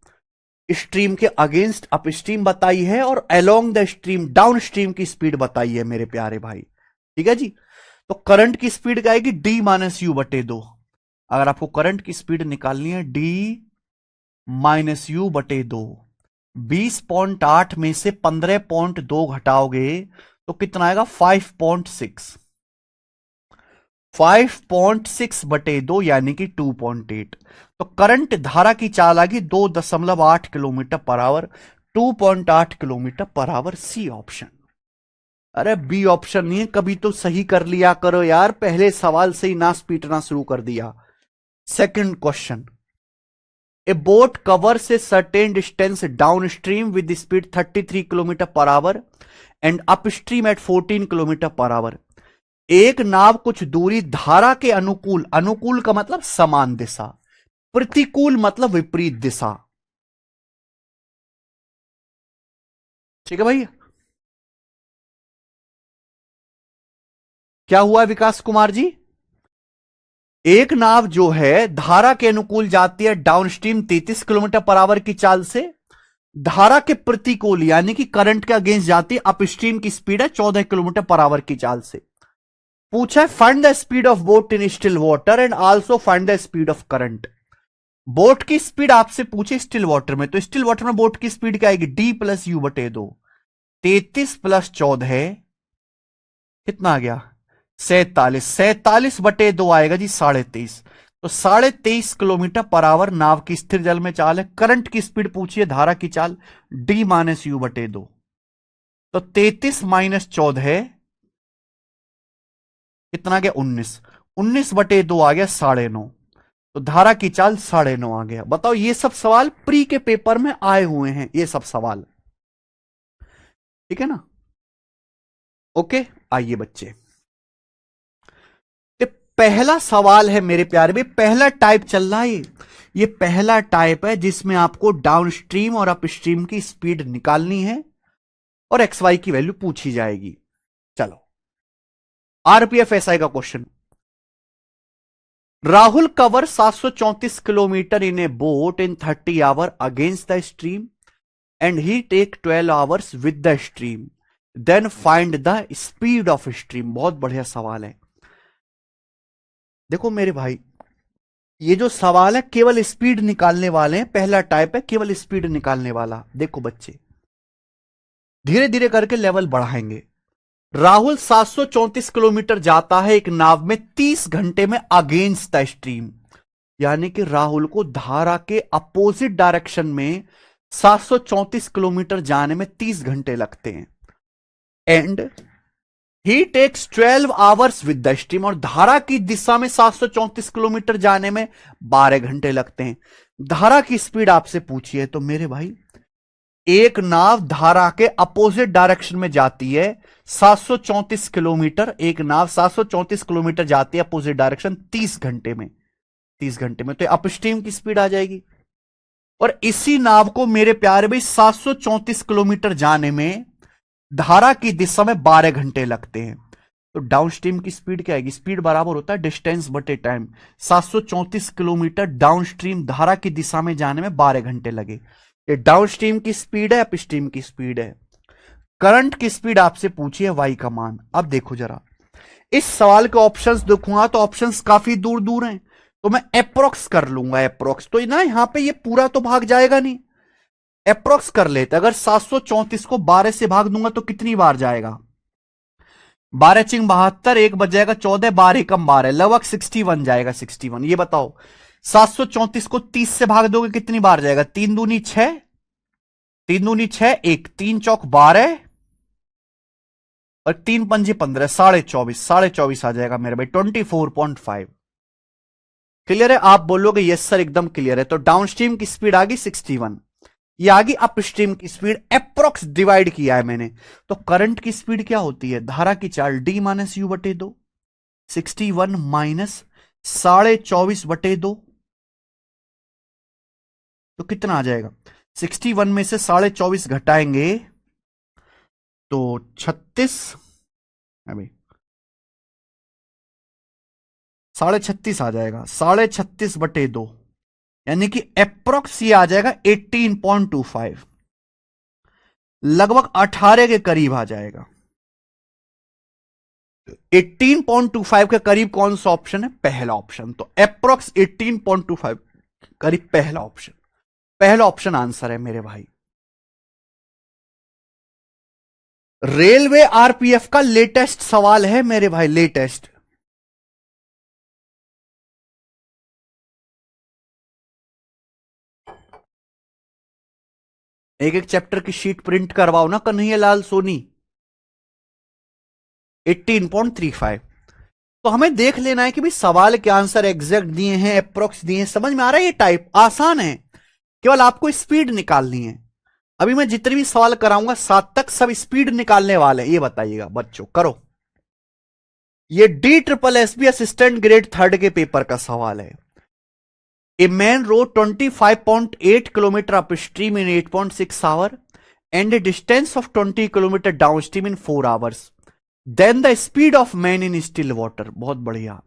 Speaker 1: स्ट्रीम के अगेंस्ट अपस्ट्रीम बताई है और along the stream down stream की स्पीड बताई है मेरे प्यारे भाई। ठीक है जी। तो करंट की स्पीड क्या आएगी? डी माइनस यू बटे दो। अगर आपको करंट की स्पीड निकालनी है, डी माइनस यू बटे दो। 20.8 में से 15.2 घटाओगे तो कितना आएगा? 5.6। 5.6 बटे 2 यानी कि 2.8। तो करंट धारा की चाल आ गई 2.8 kilometre per hour, 2.8 kilometre per hour. C option. अरे बी ऑप्शन नहीं है, कभी तो सही कर लिया करो यार, पहले सवाल से ही नाश पीटना शुरू कर दिया। Second question, a boat covers a certain distance downstream with speed 33 kilometre per hour and upstream at 14 kilometre per hour. एक नाव कुछ दूरी धारा के अनुकूल, अनुकूल का मतलब समान दिशा, प्रतिकूल मतलब विपरीत दिशा। ठीक है भैया? क्या हुआ विकास कुमार जी? एक नाव जो है धारा के अनुकूल जाती है down stream 33 kilometre per hour की चाल से, धारा के प्रतिकूल यानी कि करंट के अगेंस्ट जाती है अप स्ट्रीम की स्पीड है 14 किलोमीटर पर आवर की चाल से। पूछा है find the speed of boat in still water and also find the speed of current. Boat की स्पीड आपसे पूछे स्टिल वाटर में, तो स्टिल वाटर में बोट की स्पीड क्या आएगी? डी प्लस यू बटे दो। 33 प्लस 14 कितना आ गया? 47। 47 बटे 2 आएगा जी 23.5। तो 23.5 किलोमीटर पर आवर नाव की स्थिर जल में चाल है। करंट की स्पीड पूछिए, धारा की चाल, डी माइनस यू बटे 2। तो 33 माइनस 14 कितना आ गया? 19। 19 बटे 2 आ गया 9.5। तो धारा की चाल 9.5 आ गया। बताओ, ये सब सवाल प्री के पेपर में आए हुए हैं, ये सब सवाल। ठीक है ना? ओके, आइए बच्चे, तो पहला सवाल है मेरे प्यारे भी, पहला टाइप चल रहा है ये पहला टाइप है जिसमें आपको डाउन स्ट्रीम और अप स्ट्रीम की स्पीड निकालनी है और एक्स वाई की वैल्यू पूछी जाएगी। चलो, आरपीएफ एसआई का question. Rahul cover 734 kilometre in a boat in 30 hour against the stream and he take 12 hours with the stream, then find the speed of stream. बहुत बढ़िया सवाल है। देखो मेरे भाई, ये जो सवाल है केवल स्पीड निकालने वाले हैं, पहला टाइप है केवल स्पीड निकालने वाला। देखो बच्चे, धीरे धीरे करके लेवल बढ़ाएंगे। राहुल 734 किलोमीटर जाता है एक नाव में 30 घंटे में अगेंस्ट द स्ट्रीम, यानी कि राहुल को धारा के अपोजिट डायरेक्शन में 734 किलोमीटर जाने में 30 घंटे लगते हैं। And he takes 12 hours with the stream, और धारा की दिशा में 734 किलोमीटर जाने में 12 घंटे लगते हैं। धारा की स्पीड आपसे पूछी है, तो मेरे भाई एक नाव धारा के अपोजिट डायरेक्शन में जाती है 734 किलोमीटर, एक नाव 734 किलोमीटर जाती है अपोजिट डायरेक्शन 30 घंटे में, 30 घंटे में, तो अपस्ट्रीम की स्पीड आ जाएगी। और इसी नाव को मेरे प्यारे भाई 734 किलोमीटर जाने में धारा की दिशा में 12 घंटे लगते हैं, तो डाउनस्ट्रीम की स्पीड क्या आएगी? स्पीड बराबर होता है डिस्टेंस बटे टाइम। 734 किलोमीटर डाउनस्ट्रीम धारा की दिशा में जाने में 12 घंटे लगे। ये डाउनस्ट्रीम की स्पीड है, अपस्ट्रीम की स्पीड है। करंट की स्पीड आपसे पूछी है वाई का मान। अब देखो जरा, इस सवाल के ऑप्शंस देखूंगा तो ऑप्शंस काफी दूर दूर हैं, तो मैं अप्रोक्स कर लूंगा। अप्रोक्स तो ना यहां पे ये पूरा तो भाग जाएगा नहीं, अप्रोक्स कर लेते। अगर 734 को 12 से भाग दूंगा तो कितनी बार जाएगा? 12 चिंग 72, एक बच जाएगा 14, 12 कम 12, लगभग 61 जाएगा। 61 ये बताओ 734 को 30 से भाग दोगे कितनी बार जाएगा? 3 दूनी 6, 3 दूनी 6, 1 3 चौक 12 और 3 पंजे 15, 24.5, 24.5 आ जाएगा मेरे भाई, 24.5। क्लियर है? आप बोलोगे यस सर एकदम क्लियर है। तो डाउनस्ट्रीम की स्पीड आ गई 61, ये आ गई अपस्ट्रीम की स्पीड। अप्रोक्स डिवाइड किया है मैंने, तो करंट की स्पीड क्या होती है? धारा की चाल डी माइनस यू बटे 2, 61 माइनस 24.5/2, तो कितना आ जाएगा? 61 में से 24.5 घटाएंगे तो 36, अभी 36.5 आ जाएगा। 36.5/2 यानी कि अप्रोक्स ये आ जाएगा 18.25, लगभग 18 के करीब आ जाएगा। 18.25 के करीब कौन सा ऑप्शन है? पहला ऑप्शन। तो अप्रोक्स 18.25 करीब पहला ऑप्शन, पहला ऑप्शन आंसर है मेरे भाई। रेलवे आरपीएफ का लेटेस्ट सवाल है मेरे भाई, लेटेस्ट। एक एक चैप्टर की शीट प्रिंट करवाओ ना कन्हैया लाल सोनी। 18.35। तो हमें देख लेना है कि भाई सवाल के आंसर एग्जैक्ट दिए हैं, अप्रोक्स दिए हैं, समझ में आ रहा है? ये टाइप आसान है, केवल आपको स्पीड निकालनी है। अभी मैं जितने भी सवाल कराऊंगा 7 तक सब स्पीड निकालने वाले हैं, ये बताइएगा बच्चों। करो, ये DSSB असिस्टेंट ग्रेड 3 के पेपर का सवाल है। A man rode 25.8 kilometer upstream in 8.6 hours and a distance of 20 kilometer downstream in 4 hours. Then the speed of man in still water. बहुत बढ़िया।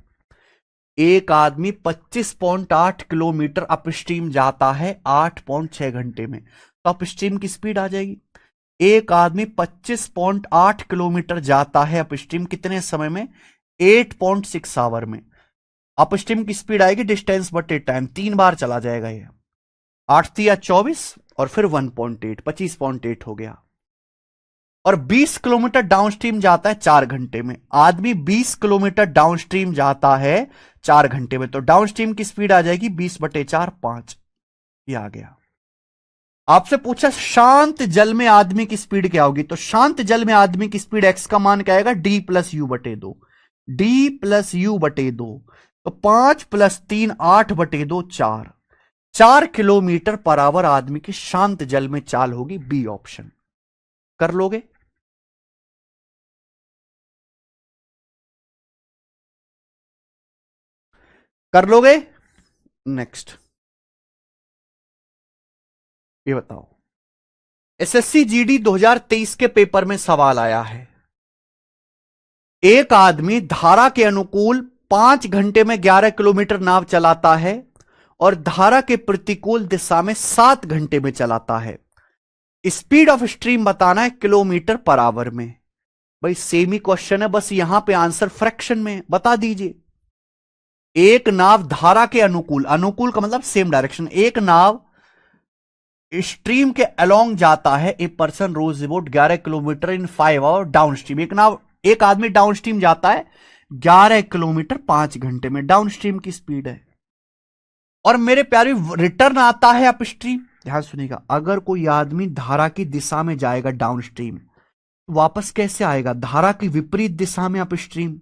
Speaker 1: एक आदमी 25.8 किलोमीटर अपस्ट्रीम जाता है 8.6 घंटे में, तो अपस्ट्रीम की स्पीड आ जाएगी। एक आदमी 25.8 किलोमीटर जाता है अपस्ट्रीम कितने समय में? 8.6 आवर में। अपस्ट्रीम की स्पीड आएगी डिस्टेंस बटे टाइम, 3 बार चला जाएगा ये। 8 या 24 और फिर 1.8, 25.8 हो गया। और 20 किलोमीटर डाउनस्ट्रीम जाता है 4 घंटे में। आदमी 20 किलोमीटर डाउनस्ट्रीम जाता है 4 घंटे में, तो डाउनस्ट्रीम की स्पीड आ जाएगी 20/4, 5। ये आ गया। आपसे पूछा शांत जल में आदमी की स्पीड क्या होगी, तो शांत जल में आदमी की स्पीड एक्स का मान क्या आएगा? D+U/2, D+U/2, तो 5+3 8/2, 4 किलोमीटर पर आवर आदमी की शांत जल में चाल होगी। B option. कर लोगे? कर लोगे? नेक्स्ट ये बताओ, एसएससी जीडी 2023 के पेपर में सवाल आया है। एक आदमी धारा के अनुकूल 5 घंटे में 11 किलोमीटर नाव चलाता है और धारा के प्रतिकूल दिशा में 7 घंटे में चलाता है। स्पीड ऑफ स्ट्रीम बताना है किलोमीटर पर आवर में। भाई सेमी क्वेश्चन है, बस यहां पे आंसर फ्रैक्शन में बता दीजिए। एक नाव धारा के अनुकूल, अनुकूल का मतलब सेम डायरेक्शन, एक नाव स्ट्रीम के अलोंग जाता है। A person rows about 11 kilometre in 5 hour downstream. एक आदमी डाउन स्ट्रीम जाता है 11 किलोमीटर 5 घंटे में, डाउन स्ट्रीम की स्पीड है। और मेरे प्यारे रिटर्न आता है अपस्ट्रीम। ध्यान सुनिएगा, अगर कोई आदमी धारा की दिशा में जाएगा डाउन स्ट्रीम, वापस कैसे आएगा? धारा की विपरीत दिशा में अपस्ट्रीम।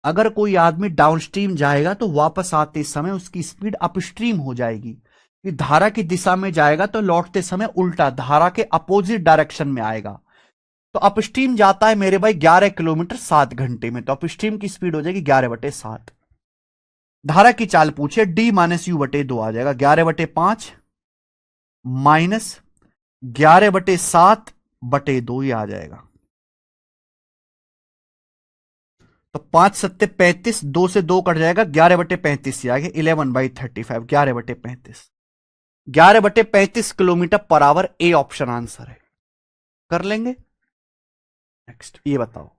Speaker 1: अगर कोई आदमी डाउनस्ट्रीम जाएगा तो वापस आते समय उसकी स्पीड अपस्ट्रीम हो जाएगी। कि धारा की दिशा में जाएगा तो लौटते समय उल्टा धारा के अपोजिट डायरेक्शन में आएगा। तो अपस्ट्रीम जाता है मेरे भाई 11 किलोमीटर 7 घंटे में, तो अपस्ट्रीम की स्पीड हो जाएगी 11/7। धारा की चाल पूछे d - u/2 आ जाएगा 11/5 माइनस 11/7/2 ये आ जाएगा। तो 5 सत्ते 35, 2 से 2 कट जाएगा 11/35 आ गया 11/35 11/35 11/35 kilometre per hour. A option answer है। कर लेंगे। नेक्स्ट ये बताओ,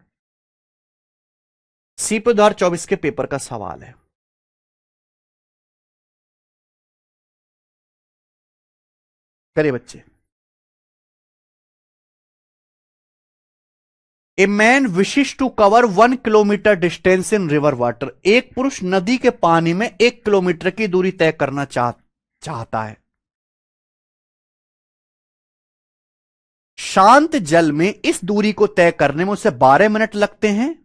Speaker 1: CP 2024 के पेपर का सवाल है। करिए बच्चे। A man wishes to cover 1 kilometre distance in river water. एक पुरुष नदी के पानी में 1 किलोमीटर की दूरी तय करना चाहता है। शांत जल में इस दूरी को तय करने में उसे 12 मिनट लगते हैं,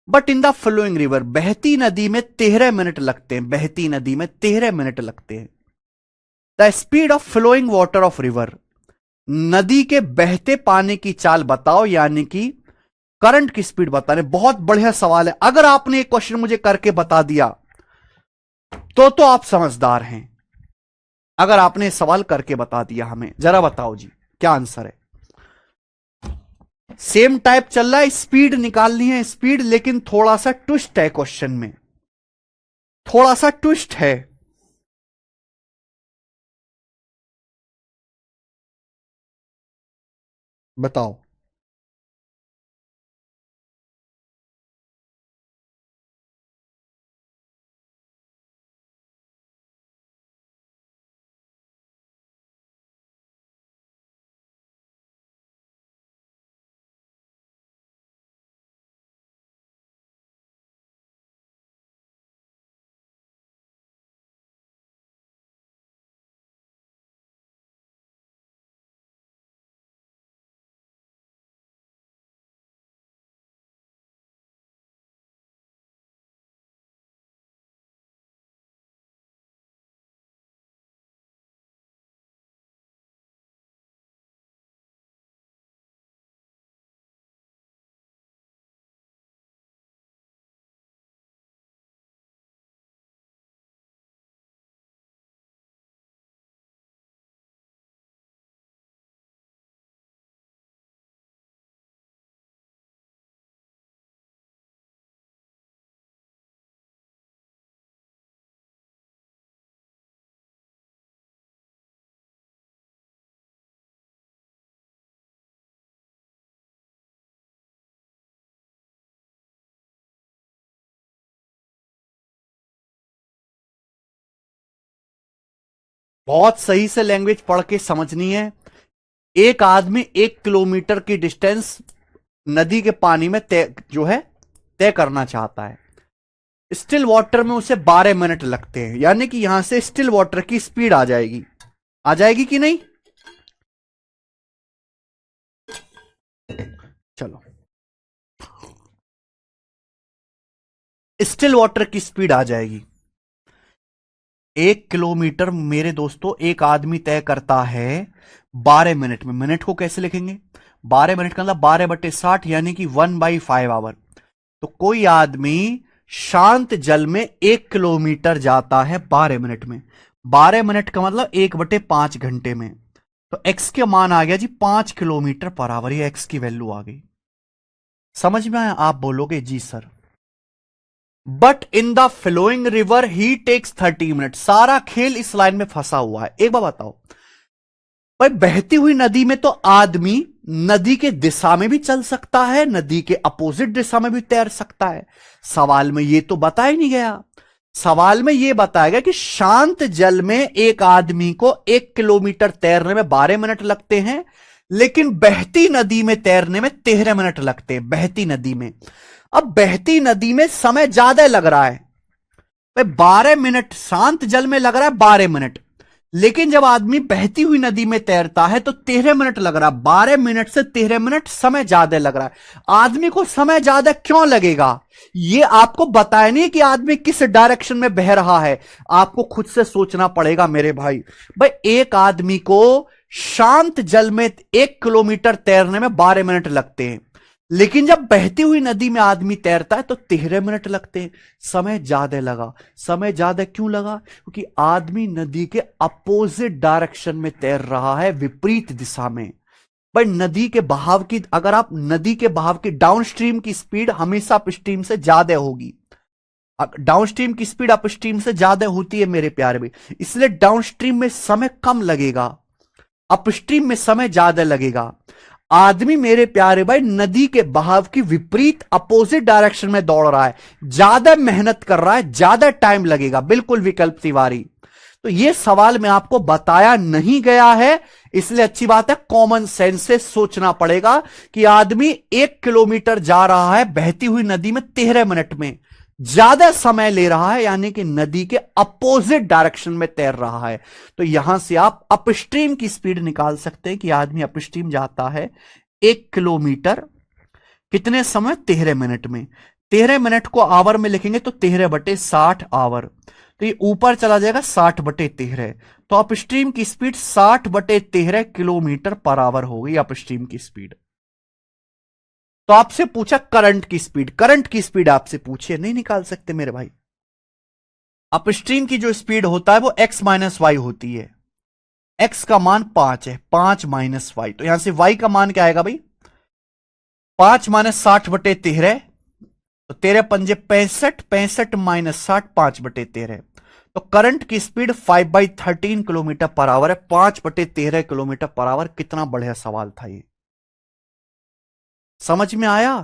Speaker 1: but in the flowing river, बहती नदी में 13 मिनट लगते हैं। बहती नदी में 13 मिनट लगते हैं। The speed of flowing water of river, नदी के बहते पानी की चाल बताओ, यानी कि करंट की स्पीड बताने। बहुत बढ़िया सवाल है। अगर आपने एक क्वेश्चन मुझे करके बता दिया तो आप समझदार हैं। अगर आपने सवाल करके बता दिया हमें, जरा बताओ जी क्या आंसर है। सेम टाइप चल रहा है, स्पीड निकालनी है स्पीड, लेकिन थोड़ा सा ट्विस्ट है क्वेश्चन में, थोड़ा सा ट्विस्ट है। बताओ। बहुत सही से लैंग्वेज पढ़ के समझनी है। एक आदमी 1 किलोमीटर की डिस्टेंस नदी के पानी में तय करना चाहता है। स्टिल वाटर में उसे 12 मिनट लगते हैं, यानी कि यहां से स्टिल वाटर की स्पीड आ जाएगी कि नहीं। चलो, स्टिल वाटर की स्पीड आ जाएगी। 1 किलोमीटर मेरे दोस्तों एक आदमी तय करता है 12 मिनट में। मिनट को कैसे लिखेंगे, 12 मिनट का मतलब 12/60 यानी कि 1/5 आवर। तो कोई आदमी शांत जल में 1 किलोमीटर जाता है 12 मिनट में। 12 मिनट का मतलब 1/5 घंटे में। तो एक्स के मान आ गया जी 5 किलोमीटर पर आवर। ये एक्स की वैल्यू आ गई। समझ में आया। आप बोलोगे जी sir, but in the flowing river he takes 30 minute. सारा खेल इस लाइन में फंसा हुआ है। एक बार बताओ भाई, बहती हुई नदी में तो आदमी नदी के दिशा में भी चल सकता है, नदी के अपोजिट दिशा में भी तैर सकता है। सवाल में यह तो बताया नहीं गया। सवाल में यह बताया गया कि शांत जल में एक आदमी को 1 किलोमीटर तैरने में 12 मिनट लगते हैं, लेकिन बहती नदी में तैरने में 13 मिनट लगते हैं। बहती नदी में, अब बहती नदी में समय ज्यादा लग रहा है भाई, 12 मिनट शांत जल में लग रहा है 12 मिनट, लेकिन जब आदमी बहती हुई नदी में तैरता है तो 13 मिनट लग रहा है। 12 मिनट से 13 मिनट समय ज्यादा लग रहा है। आदमी को समय ज्यादा क्यों लगेगा? ये आपको बताया नहीं कि आदमी किस डायरेक्शन में बह रहा है, आपको खुद से सोचना पड़ेगा मेरे भाई। भाई एक आदमी को शांत जल में 1 किलोमीटर तैरने में 12 मिनट लगते हैं, लेकिन जब बहती हुई नदी में आदमी तैरता है तो 13 मिनट लगते हैं। समय ज्यादा लगा। समय ज्यादा क्यों लगा? क्योंकि आदमी नदी के अपोजिट डायरेक्शन में तैर रहा है, विपरीत दिशा में। भाई नदी के बहाव की, अगर आप नदी के बहाव की डाउनस्ट्रीम की स्पीड हमेशा अपस्ट्रीम से ज्यादा होगी। डाउनस्ट्रीम की स्पीड अपस्ट्रीम से ज्यादा होती है मेरे प्यारे भाई, इसलिए डाउनस्ट्रीम में समय कम लगेगा, अपस्ट्रीम में समय ज्यादा लगेगा। आदमी मेरे प्यारे भाई नदी के बहाव की विपरीत अपोजिट डायरेक्शन में दौड़ रहा है, ज्यादा मेहनत कर रहा है, ज्यादा टाइम लगेगा। बिल्कुल विकल्प तिवारी। तो यह सवाल में आपको बताया नहीं गया है, इसलिए अच्छी बात है, कॉमन सेंस से सोचना पड़ेगा कि आदमी 1 किलोमीटर जा रहा है बहती हुई नदी में 13 मिनट में, ज्यादा समय ले रहा है, यानी कि नदी के अपोजिट डायरेक्शन में तैर रहा है। तो यहां से आप अपस्ट्रीम की स्पीड निकाल सकते हैं कि आदमी अपस्ट्रीम जाता है 1 किलोमीटर कितने समय? 13 मिनट में। 13 मिनट को आवर में लिखेंगे तो 13/60 आवर, तो ये ऊपर चला जाएगा 60/13। तो अपस्ट्रीम की स्पीड 60/13 किलोमीटर पर आवर होगी अपस्ट्रीम की स्पीड। तो आपसे पूछा करंट की स्पीड, करंट की स्पीड आपसे पूछिए, नहीं निकाल सकते मेरे भाई। अपस्ट्रीम की जो स्पीड होता है वो x माइनस वाई होती है। x का मान 5 है, 5 माइनस वाई, तो यहां से y का मान क्या आएगा भाई? 5 माइनस 60/13, तो 13 पंजे 65, 65 माइनस 60, 5/13। तो करंट की स्पीड 5/13 किलोमीटर पर आवर है। 5/13 किलोमीटर पर आवर। कितना बढ़िया सवाल था ये, समझ में आया?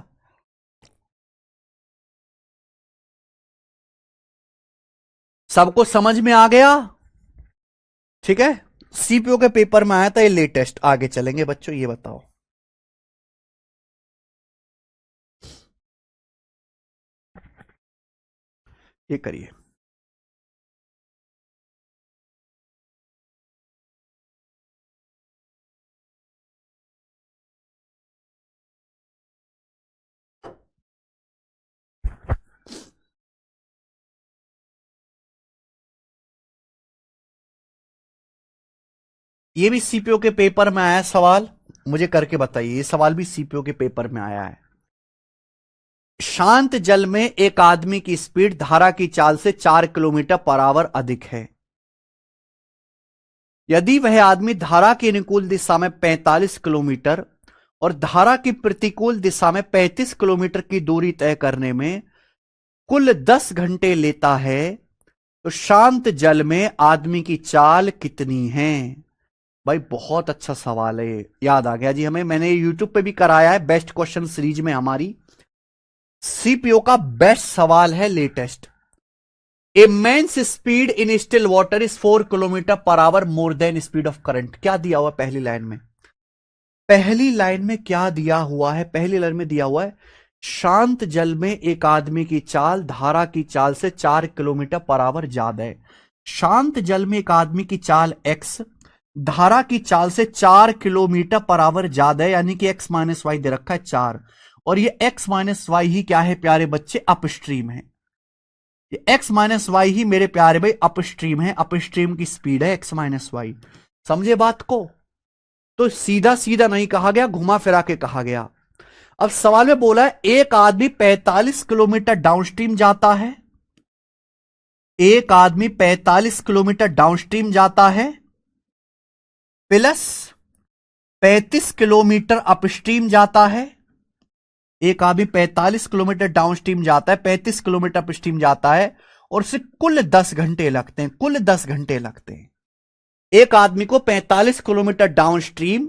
Speaker 1: सबको समझ में आ गया? ठीक है, सीपीओ के पेपर में आया था ये लेटेस्ट। आगे चलेंगे बच्चों, ये बताओ, ये करिए। ये भी सीपीओ के पेपर में आया सवाल, मुझे करके बताइए। ये सवाल भी सीपीओ के पेपर में आया है। शांत जल में एक आदमी की स्पीड धारा की चाल से 4 किलोमीटर पर आवर अधिक है। यदि वह आदमी धारा की अनुकूल दिशा में 45 किलोमीटर और धारा की प्रतिकूल दिशा में 35 किलोमीटर की दूरी तय करने में कुल 10 घंटे लेता है, तो शांत जल में आदमी की चाल कितनी है? भाई बहुत अच्छा सवाल है, याद आ गया जी हमें। मैंने यूट्यूब पे भी कराया है, बेस्ट क्वेश्चन सीरीज में हमारी। सीपीओ का बेस्ट सवाल है, latest. Immense speed in still water is 4 kilometre per our more than speed of current. क्या दिया हुआ पहली लाइन में? पहली लाइन में क्या दिया हुआ है? पहली लाइन में दिया हुआ है शांत जल में एक आदमी की चाल धारा की चाल से 4 किलोमीटर पर आवर ज्यादा है। शांत जल में एक आदमी की चाल x धारा की चाल से 4 किलोमीटर पर आवर ज्यादा है, यानी कि x माइनस वाई दे रखा है 4, और ये x माइनस वाई ही क्या है प्यारे बच्चे? अपस्ट्रीम है। ये x माइनस वाई ही मेरे प्यारे भाई अपस्ट्रीम है। अपस्ट्रीम की स्पीड है x माइनस वाई। समझे बात को? तो सीधा सीधा नहीं कहा गया, घुमा फिरा के कहा गया। अब सवाल में बोला है एक आदमी 45 किलोमीटर डाउनस्ट्रीम जाता है, एक आदमी 45 किलोमीटर डाउनस्ट्रीम जाता है प्लस 35 किलोमीटर अपस्ट्रीम जाता है। एक आदमी 45 किलोमीटर डाउनस्ट्रीम जाता है, 35 किलोमीटर अपस्ट्रीम जाता है, और उसे कुल 10 घंटे लगते हैं। कुल 10 घंटे लगते हैं। एक आदमी को 45 किलोमीटर डाउनस्ट्रीम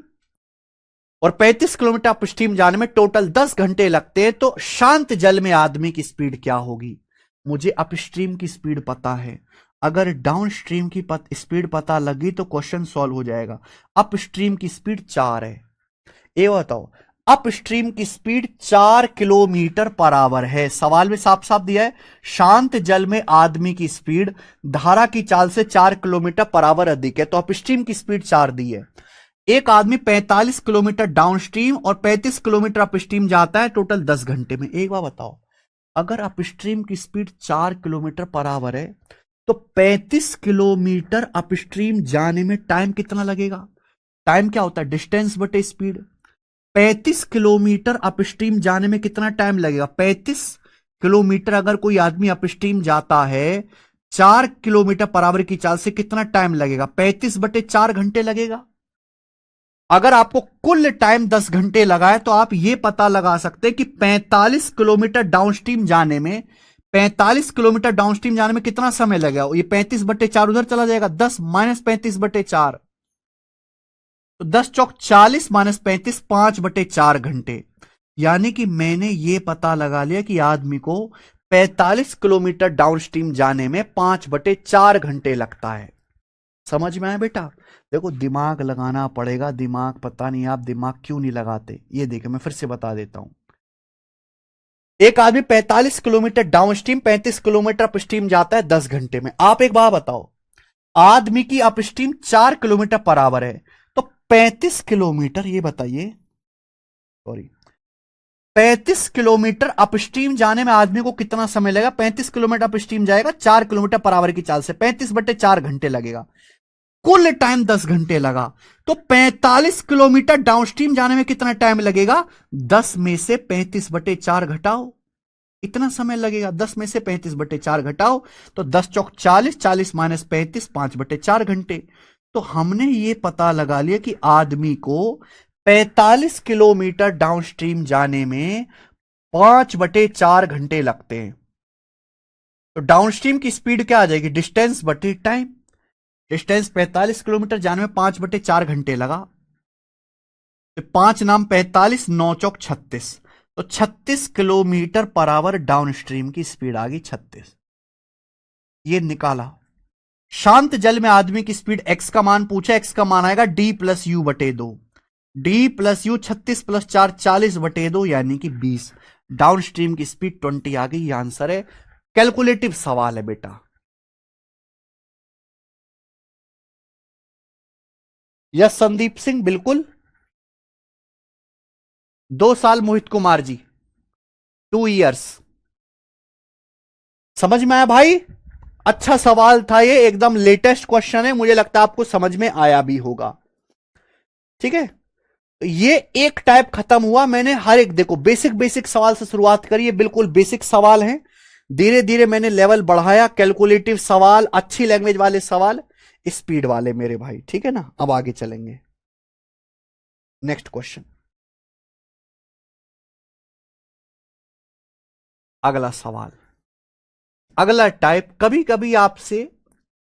Speaker 1: और 35 किलोमीटर अपस्ट्रीम जाने में टोटल 10 घंटे लगते हैं। तो शांत जल में आदमी की स्पीड क्या होगी? मुझे अपस्ट्रीम की स्पीड पता है, अगर डाउनस्ट्रीम की स्पीड पता लगी तो क्वेश्चन सॉल्व हो जाएगा। अपस्ट्रीम की स्पीड 4 है। ये बताओ अप स्ट्रीम की स्पीड 4 किलोमीटर पर आवर है। सवाल में साफ साफ दिया है, शांत जल में आदमी की स्पीड धारा की चाल से 4 किलोमीटर पर आवर अधिक है, तो अप स्ट्रीम की स्पीड 4 दी है। एक आदमी 45 किलोमीटर डाउन स्ट्रीम और 35 किलोमीटर अप स्ट्रीम जाता है, टोटल 10 घंटे में। एक बार बताओ, अगर अप स्ट्रीम की स्पीड 4 किलोमीटर पर आवर है तो 35 किलोमीटर अप स्ट्रीम जाने में टाइम कितना लगेगा? टाइम क्या होता है? डिस्टेंस बटे स्पीड। 35 किलोमीटर अपस्ट्रीम जाने में कितना टाइम लगेगा? 35 किलोमीटर अगर कोई आदमी अपस्ट्रीम जाता है 4 किलोमीटर पर आवर की चाल से, कितना टाइम लगेगा? 35 बटे 4 घंटे लगेगा। अगर आपको कुल टाइम 10 घंटे लगा है तो आप यह पता लगा सकते हैं कि 45 किलोमीटर डाउनस्ट्रीम जाने में 45 किलोमीटर डाउनस्ट्रीम जाने में कितना समय लगेगा? ये 35 बटे 4 उधर चला जाएगा, 10 माइनस 35 बटे 4, तो 10 चौक 40 माइनस 35, 5 बटे 4 घंटे। यानी कि मैंने यह पता लगा लिया कि आदमी को 45 किलोमीटर डाउनस्ट्रीम जाने में 5 बटे 4 घंटे लगता है। समझ में आया बेटा? देखो, दिमाग लगाना पड़ेगा। दिमाग, पता नहीं आप दिमाग क्यों नहीं लगाते। ये देखो, मैं फिर से बता देता हूं। एक आदमी 45 किलोमीटर डाउनस्ट्रीम 35 किलोमीटर अपस्ट्रीम जाता है 10 घंटे में। आप एक बात बताओ, आदमी की अपस्ट्रीम 4 किलोमीटर पर आवर है, तो 35 किलोमीटर, ये बताइए, सॉरी, 35 किलोमीटर अपस्ट्रीम जाने में आदमी को कितना समय लगेगा? 35 किलोमीटर अपस्ट्रीम जाएगा 4 किलोमीटर पर आवर की चाल से, 35 बटे 4 घंटे लगेगा। कुल टाइम 10 घंटे लगा, तो 45 किलोमीटर डाउनस्ट्रीम जाने में कितना टाइम लगेगा? 10 में से 35 बटे 4 घटाओ, इतना समय लगेगा। 10 में से 35 बटे 4 घटाओ तो 10 चौक 40, 40 माइनस 35, 5 बटे 4 घंटे। तो हमने ये पता लगा लिया कि आदमी को 45 किलोमीटर डाउनस्ट्रीम जाने में 5 बटे 4 घंटे लगते हैं। तो डाउनस्ट्रीम की स्पीड क्या आ जाएगी? डिस्टेंस बटे टाइम। डिस्टेंस 45 किलोमीटर जाने में 5 बटे 4 घंटे लगा, तो 5 नाम 45, 9 चौक 36, तो 36 किलोमीटर पर आवर डाउनस्ट्रीम की स्पीड आ गई 36। ये निकाला। शांत जल में आदमी की स्पीड एक्स का मान पूछा, एक्स का मान आएगा डी प्लस यू बटे 2। डी प्लस यू 36 प्लस 4 40 बटे 2 यानी कि 20। डाउनस्ट्रीम की स्पीड 20 आ गई। ये आंसर है। कैलकुलेटिव सवाल है बेटा। यस संदीप सिंह, बिल्कुल। 2 साल मोहित कुमार जी, 2 इयर्स। समझ में आया भाई? अच्छा सवाल था ये, एकदम लेटेस्ट क्वेश्चन है, मुझे लगता है आपको समझ में आया भी होगा। ठीक है, ये एक टाइप खत्म हुआ। मैंने हर एक, देखो, बेसिक बेसिक सवाल से शुरुआत करी है, बिल्कुल बेसिक सवाल हैं। धीरे धीरे मैंने लेवल बढ़ाया, कैलकुलेटिव सवाल, अच्छी लैंग्वेज वाले सवाल, स्पीड वाले मेरे भाई। ठीक है ना? अब आगे चलेंगे। नेक्स्ट क्वेश्चन, अगला सवाल, अगला टाइप। कभी कभी आपसे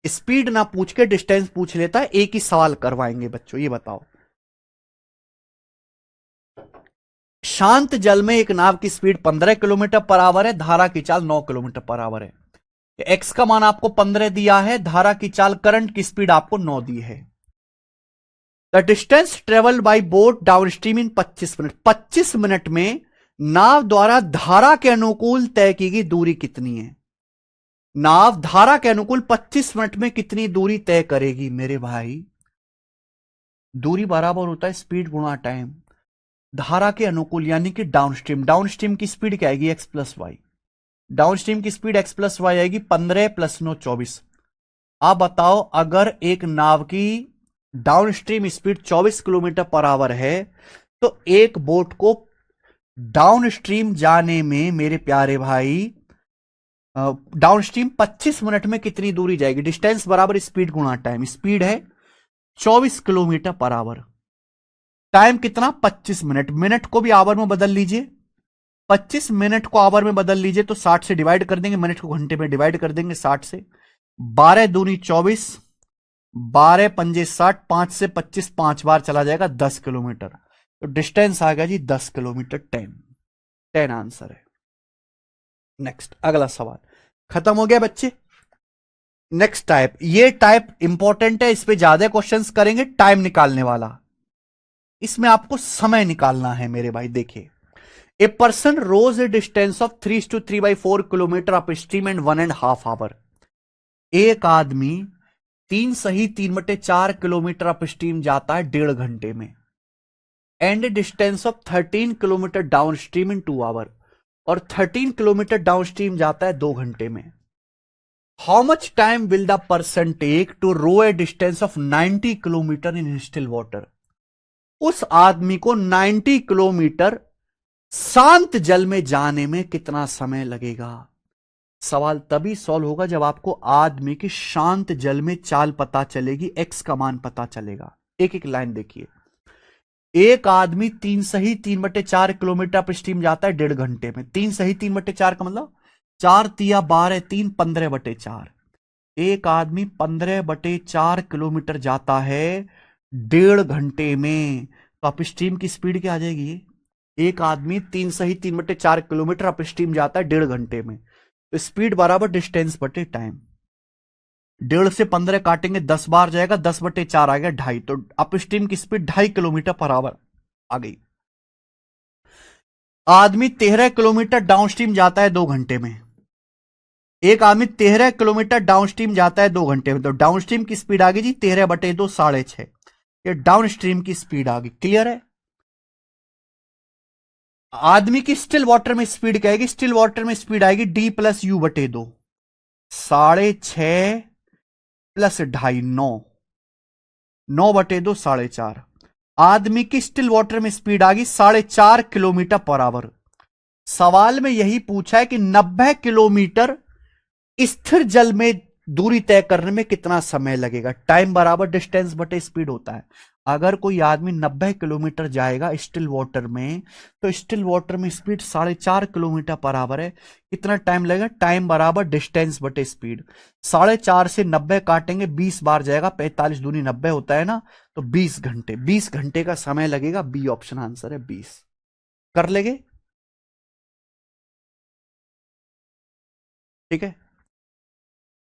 Speaker 1: स्पीड ना पूछ के डिस्टेंस पूछ लेता है। एक ही सवाल करवाएंगे बच्चों। ये बताओ, शांत जल में एक नाव की स्पीड 15 किलोमीटर पर आवर है, धारा की चाल 9 किलोमीटर पर आवर है। एक्स का मान आपको 15 दिया है, धारा की चाल, करंट की स्पीड आपको 9 दी है। The distance travel by boat down stream in 25 minute. 25 minute में नाव द्वारा धारा के अनुकूल तय की गई दूरी कितनी है? नाव धारा के अनुकूल 25 मिनट में कितनी दूरी तय करेगी मेरे भाई? दूरी बराबर होता है स्पीड गुणा टाइम। धारा के अनुकूल यानी कि डाउनस्ट्रीम। डाउनस्ट्रीम की स्पीड क्या आएगी? X plus y. डाउनस्ट्रीम की स्पीड एक्स प्लस वाई आएगी। 15 प्लस 9 24। आप बताओ, अगर एक नाव की downstream speed 24 kilometre per hour है तो एक बोट को डाउनस्ट्रीम जाने में मेरे प्यारे भाई डाउनस्ट्रीम 25 मिनट में कितनी दूरी जाएगी? डिस्टेंस बराबर स्पीड गुणा टाइम। स्पीड है 24 किलोमीटर पर आवर, टाइम कितना? 25 मिनट। मिनट को भी आवर में बदल लीजिए, 25 मिनट को आवर में बदल लीजिए तो 60 से डिवाइड कर देंगे, मिनट को घंटे में डिवाइड कर देंगे 60 से। 12 दूनी 24, 12 पंजे 60, 5 से 25 5 बार चला जाएगा, 10 किलोमीटर। तो डिस्टेंस आ गया जी 10 किलोमीटर। 10 आंसर है। नेक्स्ट, अगला सवाल खत्म हो गया बच्चे। नेक्स्ट टाइप, ये टाइप इंपॉर्टेंट है, इस पे ज्यादा क्वेश्चंस करेंगे, टाइम निकालने वाला। इसमें आपको समय निकालना है मेरे भाई। देखिए, a person rows a distance of 3 to 3/4 kilometre upstream and 1.5 hour. एक आदमी 3 सही 3/4 किलोमीटर अप स्ट्रीम जाता है 1.5 घंटे में, and distance of 13 kilometre downstream in 2 hour, और 13 किलोमीटर डाउन स्ट्रीम जाता है 2 घंटे में। How much time will the person take to row a distance of 90 kilometre in still water. उस आदमी को 90 किलोमीटर शांत जल में जाने में कितना समय लगेगा। सवाल तभी सॉल्व होगा जब आपको आदमी की शांत जल में चाल पता चलेगी, एक्स का मान पता चलेगा। एक एक लाइन देखिए। एक आदमी 3 सही 3/4 किलोमीटर अप स्ट्रीम जाता है 1.5 घंटे में। 3 सही 3/4 का मतलब 4 तिया 12 3 15/4। एक आदमी 15/4 किलोमीटर जाता है 1.5 घंटे में, तो अप स्ट्रीम की स्पीड क्या आ जाएगी। एक आदमी 3 सही 3/4 किलोमीटर अप स्ट्रीम जाता है 1.5 घंटे में, तो स्पीड बराबर डिस्टेंस बटे टाइम। 1.5 से 15 काटेंगे 10 बार जाएगा, 10/4 आ गया 2.5, तो अप स्ट्रीम की स्पीड 2.5 किलोमीटर पर आवर आ गई। आदमी 13 किलोमीटर डाउन स्ट्रीम जाता है 2 घंटे में। एक आदमी 13 किलोमीटर डाउन स्ट्रीम जाता है 2 घंटे में, तो डाउन स्ट्रीम की स्पीड आ गई जी 13/2 6.5। ये डाउन स्ट्रीम की स्पीड आ गई। क्लियर है। आदमी की स्टिल वाटर में स्पीड क्या आएगी। स्टिल वाटर में स्पीड आएगी D+U/2। 6.5 प्लस 2.5 9, 9/2 4.5। आदमी की स्टिल वाटर में स्पीड आ गई 4.5 किलोमीटर पर आवर। सवाल में यही पूछा है कि 90 किलोमीटर स्थिर जल में दूरी तय करने में कितना समय लगेगा। टाइम बराबर डिस्टेंस बटे स्पीड होता है। अगर कोई आदमी 90 किलोमीटर जाएगा स्टिल वाटर में, तो स्टिल वाटर में स्पीड 4.5 किलोमीटर पर आवर है। कितना टाइम लगेगा। टाइम बराबर डिस्टेंस बटे स्पीड। 4.5 से 90 काटेंगे 20 बार जाएगा, 45 दूनी 90 होता है ना, तो 20 घंटे। 20 घंटे का समय लगेगा। बी ऑप्शन आंसर है 20। कर लेंगे। ठीक है,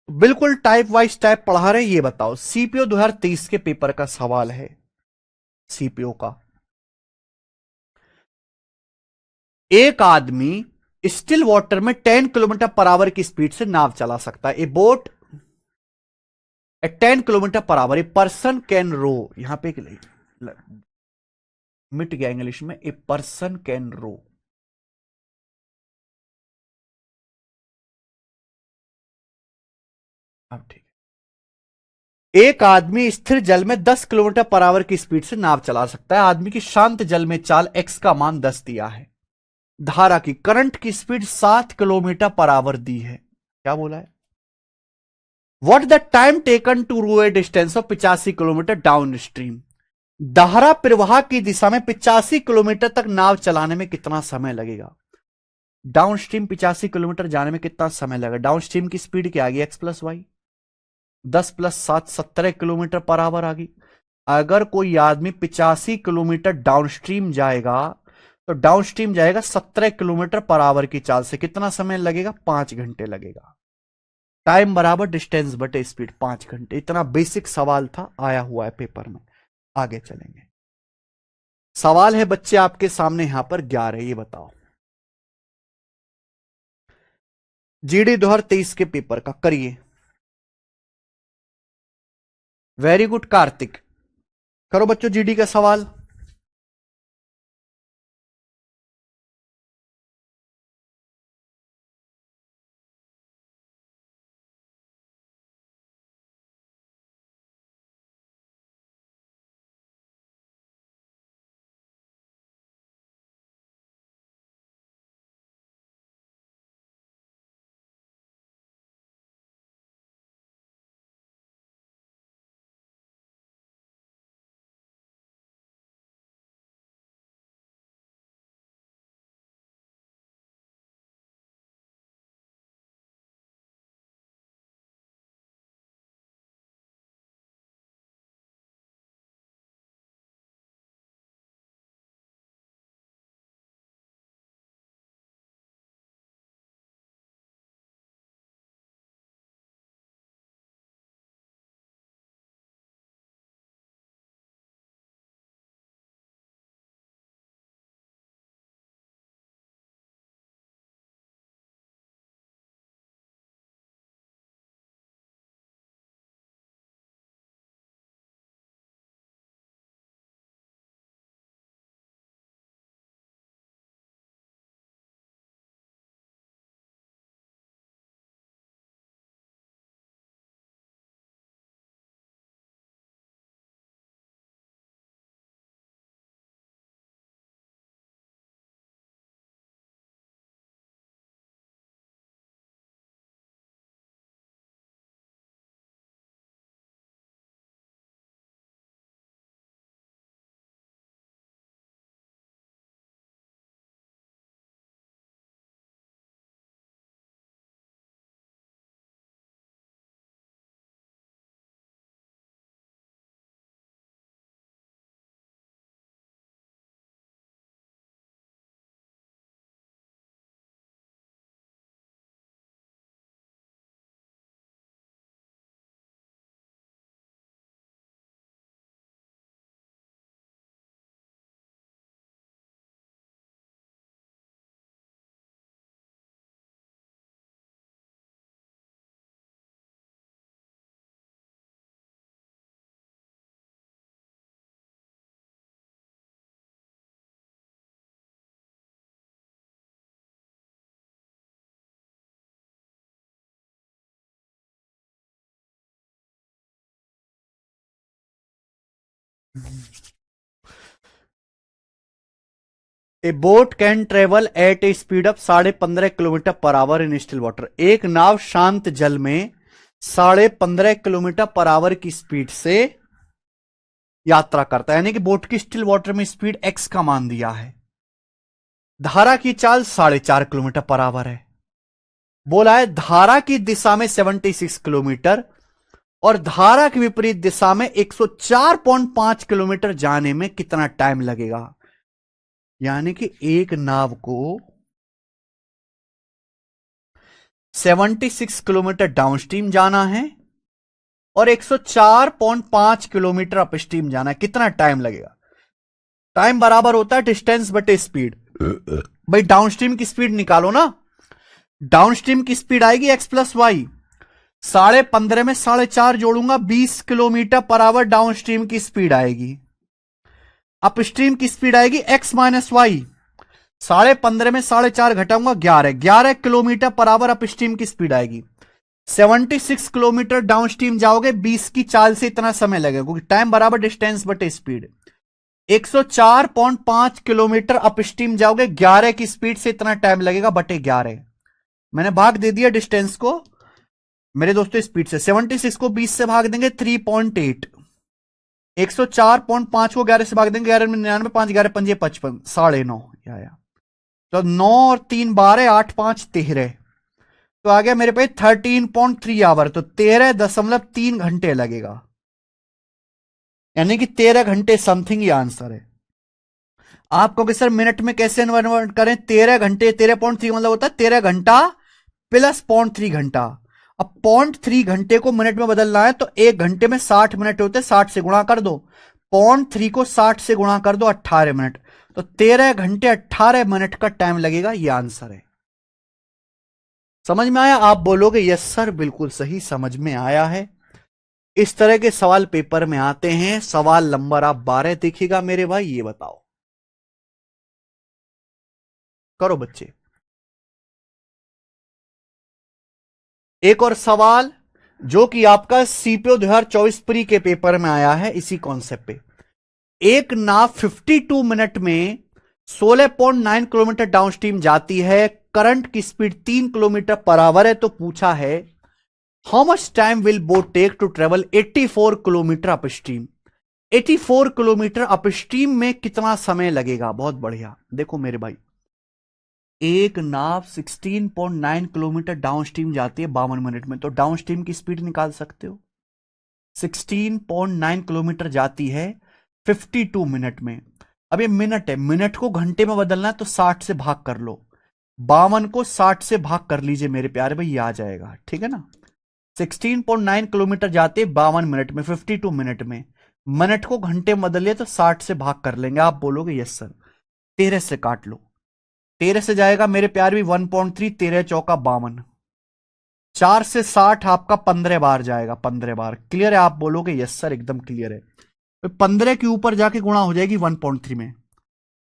Speaker 1: बिल्कुल टाइप वाइज टाइप पढ़ा रहे। ये बताओ, सीपीओ 2023 के पेपर का सवाल है। सीपीओ का, एक आदमी स्टिल वाटर में 10 किलोमीटर पर आवर की स्पीड से नाव चला सकता है। A boat at 10 kilometre per hour, a person can row. यहां पे मिट गया इंग्लिश में। A person can row. अब ठीक है। एक आदमी स्थिर जल में 10 किलोमीटर पर आवर की स्पीड से नाव चला सकता है। आदमी की शांत जल में चाल एक्स का मान 10 दिया है। धारा की करंट की स्पीड 7 किलोमीटर पर आवर दी है। क्या बोला है। What the time taken to row a distance of 85 kilometre downstream. धारा प्रवाह की दिशा में 85 किलोमीटर तक नाव चलाने में कितना समय लगेगा। डाउन स्ट्रीम 85 किलोमीटर जाने में कितना समय लगेगा। डाउन स्ट्रीम की स्पीड क्या आ गई, X+Y। 10 + 7 17 किलोमीटर पर आवर आ गई। अगर कोई आदमी 85 किलोमीटर डाउन स्ट्रीम जाएगा, तो डाउन स्ट्रीम जाएगा 17 किलोमीटर पर आवर की चाल से। कितना समय लगेगा, 5 घंटे लगेगा। टाइम बराबर डिस्टेंस बटे स्पीड, 5 घंटे। इतना बेसिक सवाल था, आया हुआ है पेपर में। आगे चलेंगे। सवाल है बच्चे आपके सामने यहां पर 11। ये बताओ, जीडी 2023 के पेपर का करिए। Very good Kartik. करो बच्चों जीडी का सवाल। ए boat can travel eight A speed of 15.5 kilometre per our in still water. एक नाव शांत जल में 15.5 किलोमीटर पर आवर की स्पीड से यात्रा करता है, यानी कि बोट की स्टिल वाटर में स्पीड एक्स का मान दिया है। धारा की चाल 4.5 किलोमीटर पर आवर है। बोला है धारा की दिशा में 76 किलोमीटर और धारा की विपरीत दिशा में 104.5 किलोमीटर जाने में कितना टाइम लगेगा। यानी कि एक नाव को 76 किलोमीटर डाउनस्ट्रीम जाना है और 104.5 किलोमीटर अपस्ट्रीम जाना है। कितना टाइम लगेगा? टाइम बराबर होता है डिस्टेंस बटे स्पीड। भाई डाउनस्ट्रीम की स्पीड निकालो ना। डाउनस्ट्रीम की स्पीड आएगी एक्स प्लस वाई। 15.5 में 4.5 जोड़ूंगा 20 किलोमीटर पर आवर डाउनस्ट्रीम की स्पीड आएगी। अपस्ट्रीम की स्पीड आएगी एक्स माइनस वाई। 15.5 में 4.5 घटाऊंगा 11 किलोमीटर पर आवर अपस्ट्रीम की स्पीड आएगी। 76 किलोमीटर डाउनस्ट्रीम जाओगे 20 की चाल से इतना समय लगेगा, क्योंकि टाइम बराबर डिस्टेंस बटे स्पीड। 104.5 किलोमीटर अपस्ट्रीम जाओगे 11 की स्पीड से इतना टाइम लगेगा बटे 11। मैंने भाग दे दिया डिस्टेंस को मेरे दोस्तों स्पीड से। 76 को 20 से भाग देंगे 3.8। 104.5 को 11 से भाग देंगे 11 में 99, 5 11 5 55, 9.5 आया। तो 9 और 3 12, 8 5 13, तो आ गया मेरे पे 13.3 आवर। तो 13.3 घंटे लगेगा, यानी कि 13 घंटे समथिंग ये आंसर है। आप कहोगे सर मिनट में कैसे कन्वर्ट करें? 13 घंटे 13.3 मतलब होता है 13 घंटा प्लस 0.3 घंटा। अब 0.3 घंटे को मिनट में बदलना है तो 1 घंटे में 60 मिनट होते, 60 से गुणा कर दो। 0.3 को 60 से गुणा कर दो 18 मिनट। तो 13 घंटे 18 मिनट का टाइम लगेगा, ये आंसर है। समझ में आया? आप बोलोगे यस सर बिल्कुल सही समझ में आया है। इस तरह के सवाल पेपर में आते हैं। सवाल नंबर आप 12 देखिएगा मेरे भाई। ये बताओ, करो बच्चे। एक और सवाल जो कि आपका सीपीओ 2024 प्री के पेपर में आया है इसी कॉन्सेप्ट पे। एक नाव 52 मिनट में 16.9 किलोमीटर डाउनस्ट्रीम जाती है। करंट की स्पीड 3 किलोमीटर पर आवर है। तो पूछा है how much time will boat take to travel 84 kilometre upstream. 84 kilometre upstream में कितना समय लगेगा? बहुत बढ़िया। देखो मेरे भाई, एक नाव 16.9 किलोमीटर डाउनस्ट्रीम जाती है 52 मिनट में, तो डाउनस्ट्रीम की स्पीड निकाल सकते हो। 16.9 किलोमीटर जाती है 52 मिनट में। अब ये मिनट है, मिनट को घंटे में बदलना है तो 60 से भाग कर लो। 52 को 60 से भाग कर लीजिए मेरे प्यारे भाई, ये आ जाएगा। ठीक है ना? 16.9 किलोमीटर जाते 52 मिनट में, 52 मिनट में। मिनट को घंटे में बदलिए तो 60 से भाग कर लेंगे। आप बोलोगे यस सर। 13 से काट लो। 13 से जाएगा मेरे प्यार भी 1.3, 13 चौका 52। 4 से 60 आपका 15 बार जाएगा, 15 बार। क्लियर है? आप बोलोगे यस सर एकदम क्लियर है। तो 15 के ऊपर जाके गुणा हो जाएगी 1.3 में,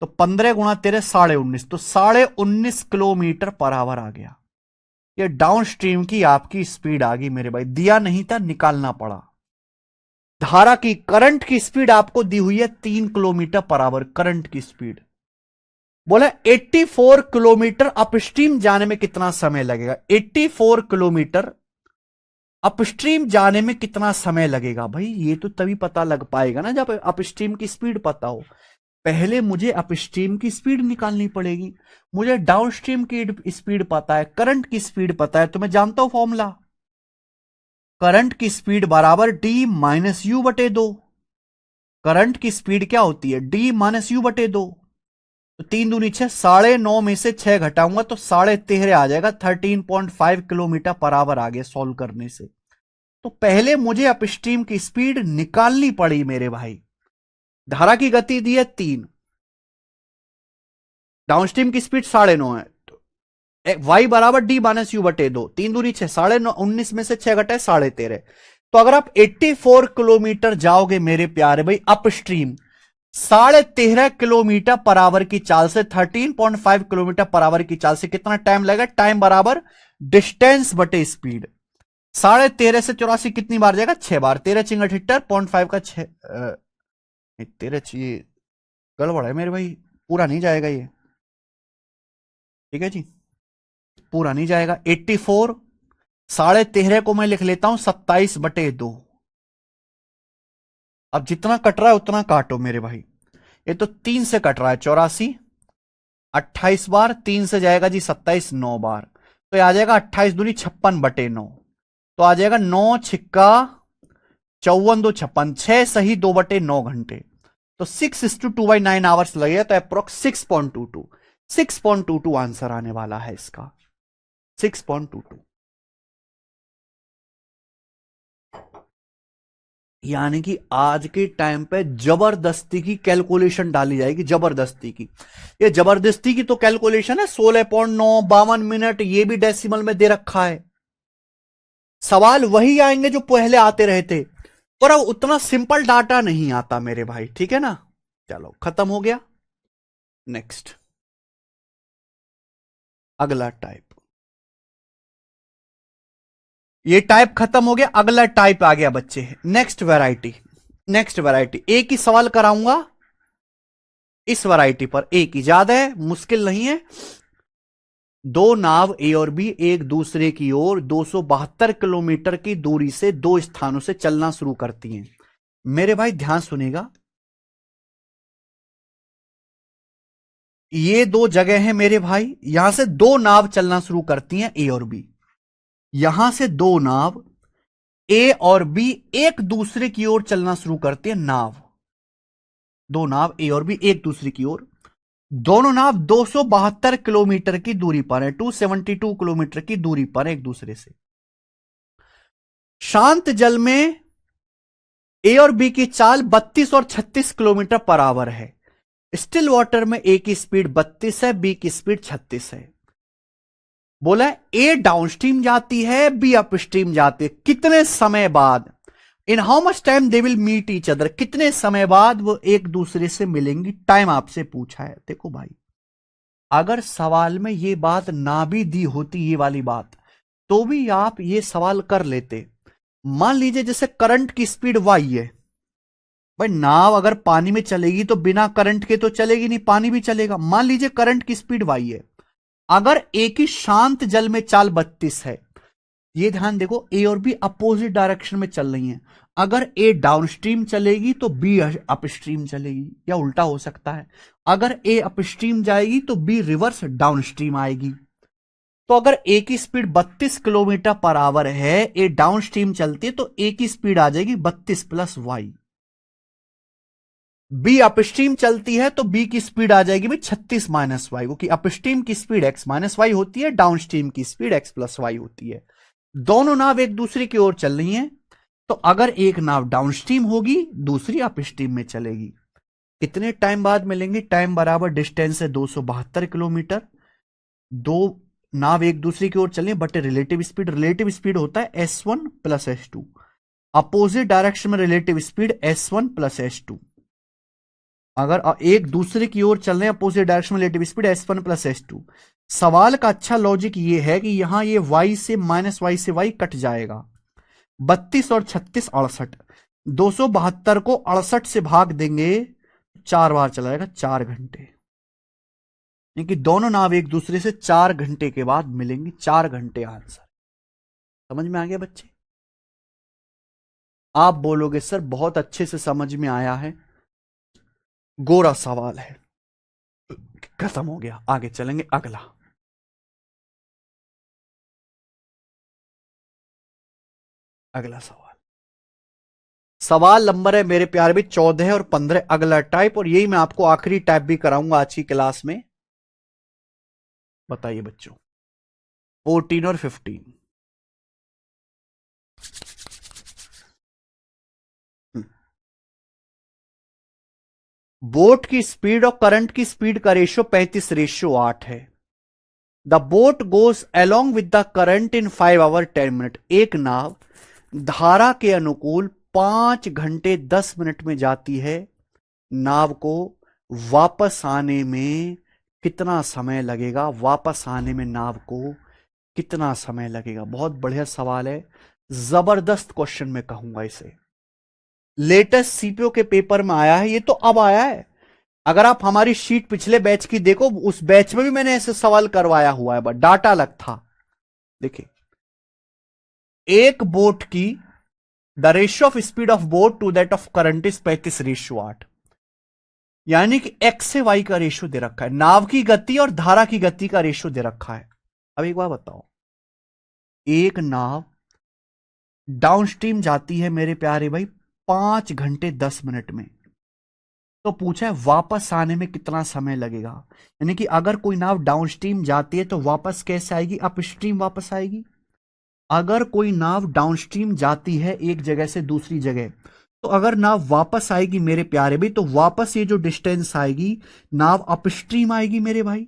Speaker 1: तो 15 गुणा 13 19.5, तो 19.5 किलोमीटर पर आवर आ गया। ये डाउन स्ट्रीम की आपकी स्पीड आ गई मेरे भाई। दिया नहीं था, निकालना पड़ा। धारा की करंट की स्पीड आपको दी हुई है 3 किलोमीटर पर आवर। करंट की स्पीड बोला 84 किलोमीटर अपस्ट्रीम जाने में कितना समय लगेगा। 84 किलोमीटर अपस्ट्रीम जाने में कितना समय लगेगा? भाई ये तो तभी पता लग पाएगा ना जब अपस्ट्रीम की स्पीड पता हो। पहले मुझे अपस्ट्रीम की स्पीड निकालनी पड़ेगी। मुझे डाउनस्ट्रीम की स्पीड पता है, करंट की स्पीड पता है, तो मैं जानता हूं फॉर्मूला। करंट की स्पीड बराबर डी माइनस यू बटे 2। करंट की स्पीड क्या होती है? डी माइनस यू बटे 2। तो 3 दूनी 6, 9.5 में से 6 घटाऊंगा तो 13.5 आ जाएगा। 13.5 किलोमीटर पर आवर आ गया सॉल्व करने से। तो पहले मुझे अपस्ट्रीम की स्पीड निकालनी पड़ी मेरे भाई। धारा की गति दी है 3, डाउनस्ट्रीम की स्पीड 9.5 है, तो वाई बराबर डी माइनस यू बटे 2। 3 दूनी 6, 19.5 में से 6 घटाए 13.5। तो अगर आप 84 किलोमीटर जाओगे मेरे प्यारे भाई अपस्ट्रीम 13.5 किलोमीटर पर आवर की चाल से, 13.5 किलोमीटर पर आवर की चाल से कितना टाइम लगेगा? टाइम बराबर डिस्टेंस बटे स्पीड। 13.5 से 84 कितनी बार जाएगा? 6 बार। 13 चिंग 78, 0.5 का 6 तेरे चाहिए गड़बड़ है मेरे भाई, पूरा नहीं जाएगा ये। ठीक है जी, पूरा नहीं जाएगा। 84, 13.5 को मैं लिख लेता हूं 27/2। अब जितना कट रहा है उतना काटो मेरे भाई। ये तो 3 से कट रहा है, 84 28 बार, 3 से जाएगा जी 27 9 बार, तो ये आ जाएगा 28 दूनी 56/9। तो आ जाएगा 9 छिक्का 54 2 56, 6 सही 2/9 घंटे। तो 6:2/9 आवर्स लगे, तो अप्रोक्स 6.22, 6.22 आंसर आने वाला है इसका, 6.22। यानी कि आज के टाइम पे जबरदस्ती की कैलकुलेशन डाली जाएगी, जबरदस्ती की। ये जबरदस्ती की तो कैलकुलेशन है, 16.9 52 मिनट, ये भी डेसिमल में दे रखा है। सवाल वही आएंगे जो पहले आते रहे थे, पर अब उतना सिंपल डाटा नहीं आता मेरे भाई, ठीक है ना। चलो खत्म हो गया। नेक्स्ट, अगला टाइप। ये टाइप खत्म हो गया, अगला टाइप आ गया बच्चे, नेक्स्ट वैरायटी। नेक्स्ट वैरायटी, एक ही सवाल कराऊंगा इस वैरायटी पर, एक ही, ज्यादा है, मुश्किल नहीं है। दो नाव ए और बी एक दूसरे की ओर 272 किलोमीटर की दूरी से दो स्थानों से चलना शुरू करती हैं। मेरे भाई ध्यान सुनेगा, ये दो जगह हैं मेरे भाई, यहां से दो नाव चलना शुरू करती हैं ए और बी। यहां से दो नाव ए और बी एक दूसरे की ओर चलना शुरू करती हैं, नाव, दो नाव ए और बी एक दूसरे की ओर, दोनों नाव 272 किलोमीटर की दूरी पर है, 272 किलोमीटर की दूरी पर है एक दूसरे से। शांत जल में ए और बी की चाल 32 और 36 किलोमीटर पर आवर है। स्टिल वाटर में ए की स्पीड 32 है, बी की स्पीड 36 है। बोला ए डाउनस्ट्रीम जाती है, बी अपस्ट्रीम जाती है, कितने समय बाद, in how much time they will meet each other, कितने समय बाद वो एक दूसरे से मिलेंगी, टाइम आपसे पूछा है। देखो भाई, अगर सवाल में ये बात ना भी दी होती, ये वाली बात, तो भी आप ये सवाल कर लेते। मान लीजिए जैसे करंट की स्पीड वाई है, भाई नाव अगर पानी में चलेगी तो बिना करंट के तो चलेगी नहीं, पानी भी चलेगा। मान लीजिए करंट की स्पीड वाई है, अगर एक ही शांत जल में चाल 32 है, ये ध्यान देखो, ए और बी अपोजिट डायरेक्शन में चल रही हैं। अगर ए डाउनस्ट्रीम चलेगी तो बी अपस्ट्रीम चलेगी, या उल्टा हो सकता है। अगर ए अपस्ट्रीम जाएगी तो बी रिवर्स डाउनस्ट्रीम आएगी। तो अगर ए की स्पीड 32 किलोमीटर पर आवर है, ए डाउनस्ट्रीम चलती है, तो ए की स्पीड आ जाएगी 32 + वाई। बी अपस्ट्रीम चलती है तो बी की स्पीड आ जाएगी भाई 36 - वाई, क्योंकि अपस्ट्रीम की स्पीड x - वाई होती है, डाउनस्ट्रीम की स्पीड x + वाई होती है। दोनों नाव एक दूसरे की ओर चल रही हैं, तो अगर एक नाव डाउनस्ट्रीम होगी दूसरी अपस्ट्रीम में चलेगी। कितने टाइम बाद मिलेंगे, टाइम बराबर डिस्टेंस है 272 किलोमीटर, दो नाव एक दूसरे की ओर चलें, बट रिलेटिव स्पीड होता है s1 + s2, अपोजिट डायरेक्शन में रिलेटिव स्पीड s1 + s2। अगर एक दूसरे की ओर चल रहे हैं अपोजिट डायरेक्शन में, रिलेटिव स्पीड s1 + s2। सवाल का अच्छा लॉजिक ये है कि यहां ये y से -y से y कट जाएगा, 32 और 36 68, 272 को 68 से भाग देंगे, 4 बार चलाएगा, 4 घंटे। यानी दोनों नाव एक दूसरे से 4 घंटे के बाद मिलेंगी, 4 घंटे आंसर। समझ में आ गया बच्चे? आप बोलोगे सर बहुत अच्छे से समझ में आया है, गोरा सवाल है। खत्म हो गया, आगे चलेंगे अगला। अगला सवाल, सवाल नंबर है मेरे प्यारे भी 14 और 15, अगला टाइप, और यही मैं आपको आखिरी टाइप भी कराऊंगा आज की क्लास में। बताइए बच्चों, 14 और 15। बोट की स्पीड और करंट की स्पीड का रेशियो 35:8 है। The boat goes along with the current in 5 hour 10 minute. एक नाव धारा के अनुकूल 5 घंटे 10 मिनट में जाती है, नाव को वापस आने में कितना समय लगेगा, वापस आने में नाव को कितना समय लगेगा। बहुत बढ़िया सवाल है, जबरदस्त क्वेश्चन मैं कहूंगा इसे। लेटेस्ट सीपीओ के पेपर में आया है, ये तो अब आया है। अगर आप हमारी शीट पिछले बैच की देखो, उस बैच में भी मैंने ऐसे सवाल करवाया हुआ है, बट डाटा अलग था। देखिए, एक बोट की the ratio of speed of boat to that of current is 35:8, यानी कि एक्स से वाई का रेशियो दे रखा है, नाव की गति और धारा की गति का रेशियो दे रखा है। अब एक बार बताओ, एक नाव डाउनस्ट्रीम जाती है मेरे प्यारे भाई 5 घंटे 10 मिनट में, तो पूछा है वापस आने में कितना समय लगेगा। यानी कि अगर कोई नाव डाउनस्ट्रीम जाती है तो वापस कैसे आएगी, अपस्ट्रीम वापस आएगी। अगर कोई नाव डाउनस्ट्रीम जाती है एक जगह से दूसरी जगह, तो अगर नाव वापस आएगी मेरे प्यारे भाई, तो वापस ये जो डिस्टेंस आएगी, नाव अपस्ट्रीम आएगी मेरे भाई।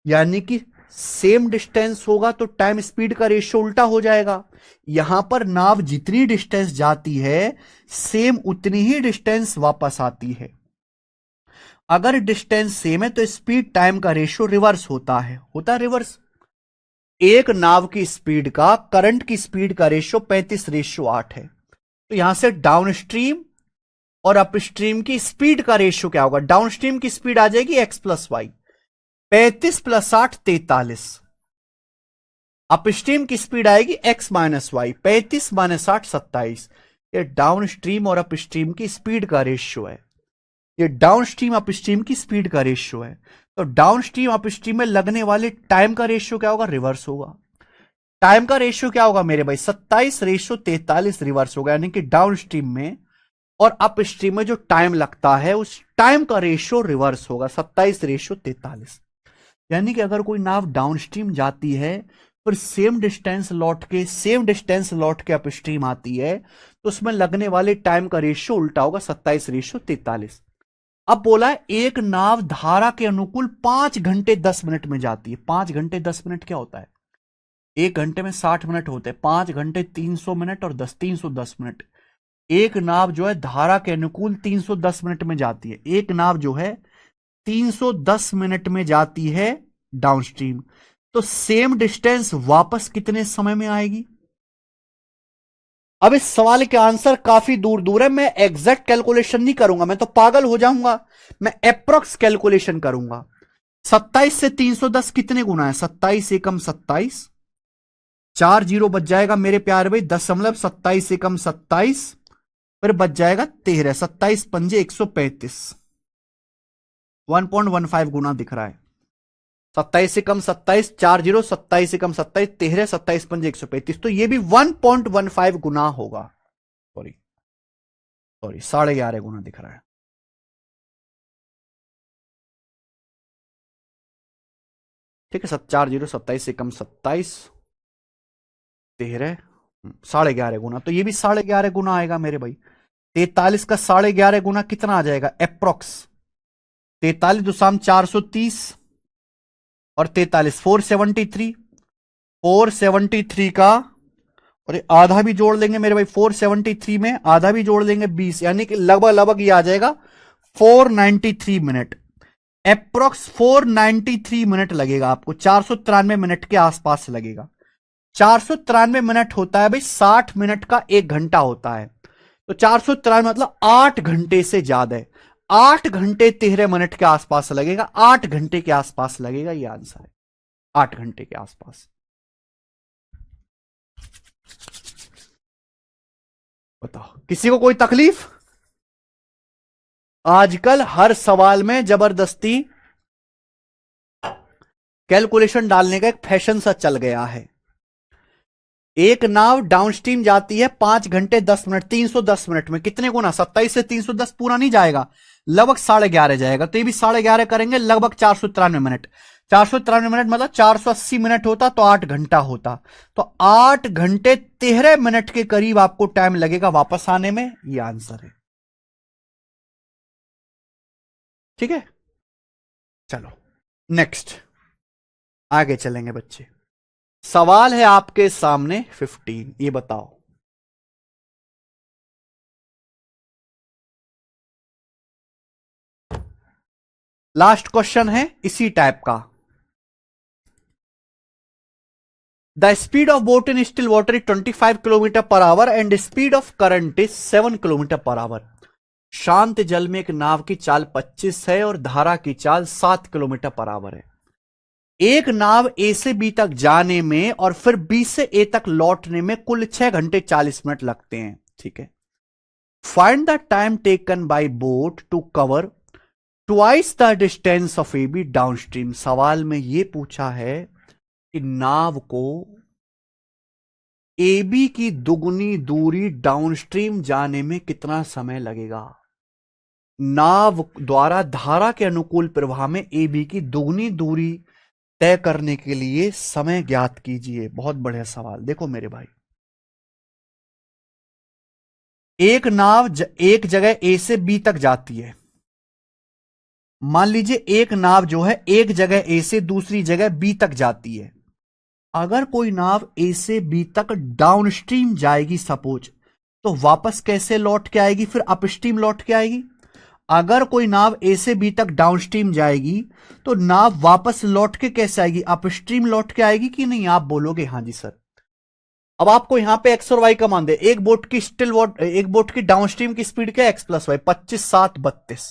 Speaker 1: यानी कि सेम डिस्टेंस होगा तो टाइम स्पीड का रेशियो उल्टा हो जाएगा। यहां पर नाव जितनी डिस्टेंस जाती है, सेम उतनी ही डिस्टेंस वापस आती है। अगर डिस्टेंस सेम है तो स्पीड टाइम का रेशियो रिवर्स होता है, रिवर्स। एक नाव की स्पीड का करंट की स्पीड का रेशियो 35:8 है। तो यहां से डाउनस्ट्रीम और अपस्ट्रीम की स्पीड का रेशियो क्या होगा, डाउनस्ट्रीम की स्पीड आ जाएगी x प्लस वाई, 35 + 8 43। अपस्ट्रीम की स्पीड आएगी x माइनस वाई, 35 - 8 27। ये डाउनस्ट्रीम और अपस्ट्रीम की स्पीड का रेशियो है, ये डाउनस्ट्रीम अपस्ट्रीम की स्पीड का रेशियो है। तो डाउनस्ट्रीम अपस्ट्रीम में लगने वाले टाइम का रेशियो क्या होगा, रिवर्स होगा। टाइम का रेशियो क्या होगा मेरे भाई, 27:43 रिवर्स होगा। यानी कि डाउनस्ट्रीम में और अपस्ट्रीम में जो टाइम लगता है, उस टाइम का रेशियो रिवर्स होगा, 27:43। यानी कि अगर कोई नाव डाउनस्ट्रीम जाती है, फिर सेम डिस्टेंस लौट के अपस्ट्रीम आती है, तो उसमें लगने वाले टाइम का रेशियो उल्टा होगा, 27:43। अब बोला है एक नाव धारा के अनुकूल 5 घंटे 10 मिनट में जाती है। 5 घंटे 10 मिनट क्या होता है, एक घंटे में 60 मिनट होते हैं, 5 घंटे 300 मिनट और 310 मिनट। एक नाव जो है धारा के अनुकूल 310 मिनट में जाती है, एक नाव जो है 310 मिनट में जाती है डाउनस्ट्रीम, तो सेम डिस्टेंस वापस कितने समय में आएगी। अब इस सवाल के आंसर काफी दूर दूर है, मैं एग्जैक्ट कैलकुलेशन नहीं करूंगा, मैं तो पागल हो जाऊंगा। मैं अप्रोक्स कैलकुलेशन करूंगा। 27 से 310 कितने गुना है, 27 एकम 27, 4 जीरो बच जाएगा मेरे प्यारे भाई, 10.27 एकम 27, फिर बच जाएगा 13, 27 पंजे 135, 1.15 गुना दिख रहा है। 27 से कम 27, 4 जीरो, 27 से कम 27, 13, 27 पंजे 135, तो ये भी 1.15 गुना होगा। सॉरी सॉरी, 11.5 गुना दिख रहा है। ठीक है, 4 जीरो, 27 से कम 27, 13, 11.5 गुना, तो ये भी 11.5 गुना आएगा मेरे भाई। 43 का 11.5 गुना कितना आ जाएगा अप्रोक्स, 43 दुसाम 430 और 43 473, 473 का और आधा भी जोड़ लेंगे मेरे भाई, 473 में आधा भी जोड़ लेंगे 20, यानी कि लगभग लगभग ये आ जाएगा 493 मिनट। अप्रोक्स 493 मिनट लगेगा आपको, 493 मिनट के आसपास लगेगा। 493 मिनट होता है भाई 60 मिनट का 1 घंटा होता है, तो 493 मतलब 8 घंटे से ज्यादा है। 8 घंटे 13 मिनट के आसपास लगेगा, 8 घंटे के आसपास लगेगा, ये आंसर है, 8 घंटे के आसपास। बताओ, किसी को कोई तकलीफ। आजकल हर सवाल में जबरदस्ती कैलकुलेशन डालने का एक फैशन सा चल गया है। एक नाव डाउनस्ट्रीम जाती है 5 घंटे 10 मिनट, 310 मिनट में कितने गुना, 27 से 310 पूरा नहीं जाएगा, लगभग 11.5 जाएगा, तो ये भी 11.5 करेंगे, लगभग 493 मिनट। 493 मिनट मतलब 480 मिनट होता तो 8 घंटा होता, तो 8 घंटे 13 मिनट के करीब आपको टाइम लगेगा वापस आने में, ये आंसर है। ठीक है, चलो नेक्स्ट, आगे चलेंगे बच्चे। सवाल है आपके सामने 15, ये बताओ, लास्ट क्वेश्चन है इसी टाइप का। The speed of boat in still water is 25 kilometre per hour and speed of current is 7 kilometre per our. शांत जल में एक नाव की चाल 25 है और धारा की चाल 7 किलोमीटर पर आवर है। एक नाव ए से बी तक जाने में और फिर बी से ए तक लौटने में कुल 6 घंटे 40 मिनट लगते हैं। ठीक है, find the time taken by boat to cover twice the distance of A B downstream. सवाल में यह पूछा है कि नाव को ए बी की दुगुनी दूरी डाउनस्ट्रीम जाने में कितना समय लगेगा। नाव द्वारा धारा के अनुकूल प्रवाह में ए बी की दुगनी दूरी तय करने के लिए समय ज्ञात कीजिए। बहुत बढ़िया सवाल। देखो मेरे भाई, एक नाव एक जगह ए से बी तक जाती है। मान लीजिए एक नाव जो है एक जगह ए से दूसरी जगह बी तक जाती है। अगर कोई नाव ए से बी तक डाउनस्ट्रीम जाएगी सपोज, तो वापस कैसे लौट के आएगी? फिर अपस्ट्रीम लौट के आएगी। अगर कोई नाव ए से बी तक डाउनस्ट्रीम जाएगी तो नाव वापस लौट के कैसे आएगी? अपस्ट्रीम लौट के आएगी कि नहीं? आप बोलोगे हाँ जी सर। अब आपको यहां पे एक्स और वाई का मान दे। एक बोट की डाउनस्ट्रीम की स्पीड क्या है? X plus y, 25 7 32।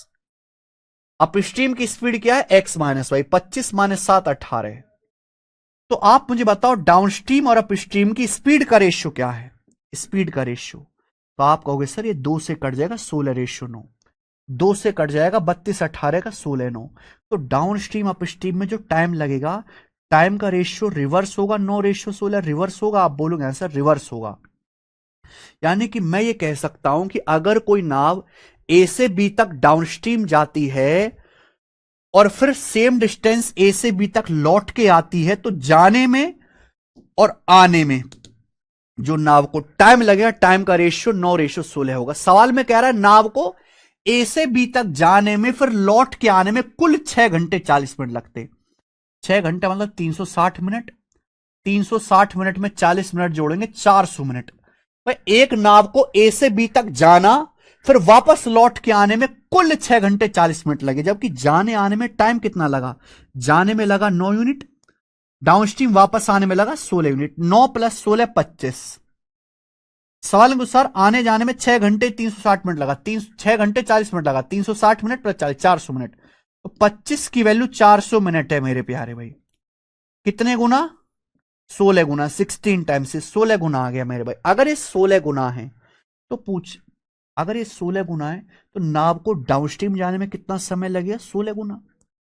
Speaker 1: अपस्ट्रीम की स्पीड क्या है? X minus y, 25 minus 7 18। तो आप मुझे बताओ डाउनस्ट्रीम और अपस्ट्रीम की स्पीड का रेशियो क्या है? स्पीड का रेशियो तो आप कहोगे सर ये 2 से कट जाएगा 16 रेशियो 9, 2 से कट जाएगा 32 18 का 16 9। तो डाउनस्ट्रीम अपस्ट्रीम में जो टाइम लगेगा, टाइम का रेशियो रिवर्स होगा। 9 रेशियो 16 रिवर्स होगा। आप बोलोगे आंसर रिवर्स होगा। यानी कि मैं ये कह सकता हूं कि अगर कोई नाव ए से बी तक डाउनस्ट्रीम जाती है और फिर सेम डिस्टेंस ए से बी तक लौट के आती है, तो जाने में और आने में जो नाव को टाइम लगेगा, टाइम का रेशियो 9 रेशियो 16 होगा। सवाल में कह रहा है नाव को ए से बी तक जाने में फिर लौट के आने में कुल 6 घंटे 40 मिनट लगते। 6 घंटे मतलब 360 मिनट। 360 मिनट में 40 मिनट जोड़ेंगे 400 मिनट। भाई एक नाव को ए से बी तक जाना फिर वापस लौट के आने में कुल 6 घंटे 40 मिनट लगे, जबकि जाने आने में टाइम कितना लगा? जाने में लगा 9 यूनिट, डाउनस्ट्रीम वापस आने में लगा 16 यूनिट। 9 प्लस 16 25। सवाल के अनुसार आने जाने में 6 घंटे 360 मिनट लगा। 6 घंटे 40 मिनट लगा। 360 मिनट प्लस 40 400 मिनट। तो 25 की वैल्यू 400 मिनट है मेरे प्यारे भाई। कितने गुना? 16 गुना। 16 टाइम्स से 16 गुना आ गया मेरे भाई। अगर ये 16 गुना है तो अगर ये 16 गुना है तो नाव को डाउनस्ट्रीम जाने में कितना समय लगेगा? 16 गुना।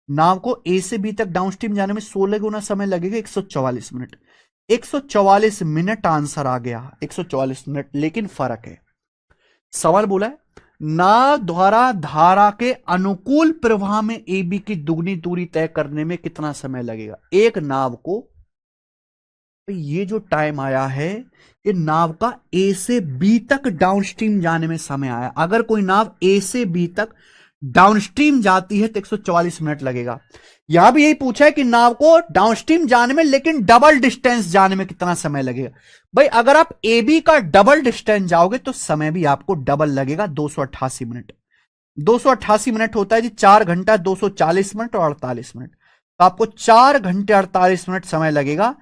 Speaker 1: नाव को ए से बी तक डाउनस्ट्रीम जाने में 16 गुना समय लगेगा, 144 मिनट। 144 मिनट आंसर आ गया, 144 मिनट। लेकिन फर्क है, सवाल बोला है नाव द्वारा धारा के अनुकूल प्रवाह में ए बी की दुगनी दूरी तय करने में कितना समय लगेगा। एक नाव को, ये जो टाइम आया है ये नाव का ए से बी तक डाउनस्ट्रीम जाने में समय आया। अगर कोई नाव ए से बी तक डाउनस्ट्रीम जाती है तो 144 मिनट लगेगा। यहां भी यही पूछा है कि नाव को डाउनस्ट्रीम जाने में लेकिन डबल डिस्टेंस जाने में कितना समय लगेगा। भाई अगर आप ए बी का डबल डिस्टेंस जाओगे तो समय भी आपको डबल लगेगा, 288 मिनट। 288 मिनट होता है जी 4 घंटा 240 मिनट और 48 मिनट। तो आपको 4 घंटे 48 मिनट समय लगेगा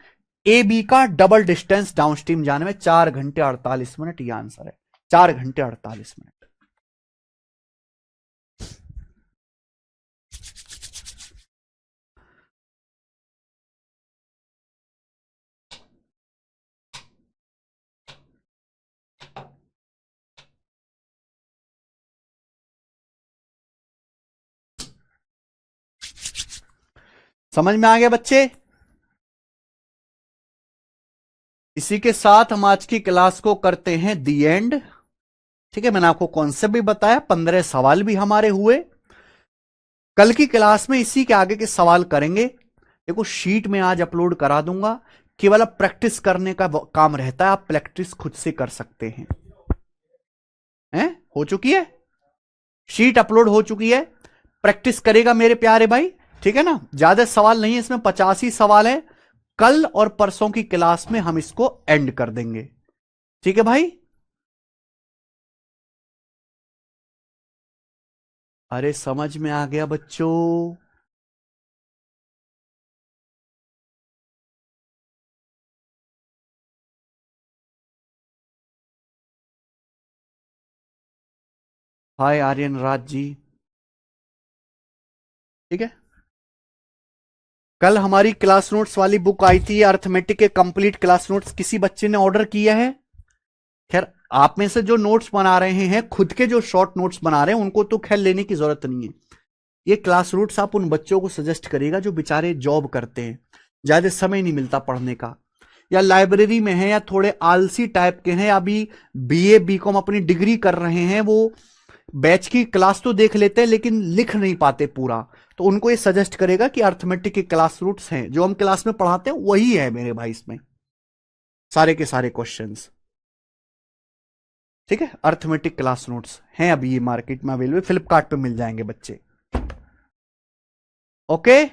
Speaker 1: ए बी का डबल डिस्टेंस डाउनस्ट्रीम जाने में। 4 घंटे 48 मिनट ये आंसर है, 4 घंटे 48 मिनट। समझ में आ गया बच्चे? इसी के साथ हम आज की क्लास को करते हैं दी एंड। ठीक है, मैंने आपको कॉन्सेप्ट भी बताया, 15 सवाल भी हमारे हुए। कल की क्लास में इसी के आगे के सवाल करेंगे। देखो शीट में आज अपलोड करा दूंगा, केवल अब प्रैक्टिस करने का काम रहता है। आप प्रैक्टिस खुद से कर सकते हैं। हो चुकी है, शीट अपलोड हो चुकी है। प्रैक्टिस करेगा मेरे प्यारे भाई, ठीक है ना। ज्यादा सवाल नहीं है इसमें, 85 सवाल है। कल और परसों की क्लास में हम इसको एंड कर देंगे। ठीक है भाई। अरे समझ में आ गया बच्चों? हाय आर्यन राज जी। ठीक है, कल हमारी क्लास नोट्स वाली बुक आई थी अर्थमेटिक के कंप्लीट क्लास नोट्स, किसी बच्चे ने ऑर्डर किया है? खैर, आप में से जो नोट्स बना रहे हैं, खुद के जो शॉर्ट नोट्स बना रहे हैं, उनको तो खैर लेने की जरूरत नहीं है। ये क्लास नोट्स आप उन बच्चों को सजेस्ट करिएगा जो बेचारे जॉब करते हैं, ज्यादा समय नहीं मिलता पढ़ने का, या लाइब्रेरी में है, या थोड़े आलसी टाइप के हैं, अभी बीए बीकॉम अपनी डिग्री कर रहे हैं, वो बैच की क्लास तो देख लेते हैं लेकिन लिख नहीं पाते पूरा। तो उनको ये सजेस्ट करेगा कि अर्थमेटिक के क्लास रूट्स हैं जो हम क्लास में पढ़ाते हैं, वही है मेरे भाई इसमें सारे के सारे क्वेश्चंस। ठीक है, अर्थमेटिक क्लास नोट्स हैं अभी ये मार्केट में अवेलेबल, फ्लिपकार्ट पे मिल जाएंगे बच्चे। ओके।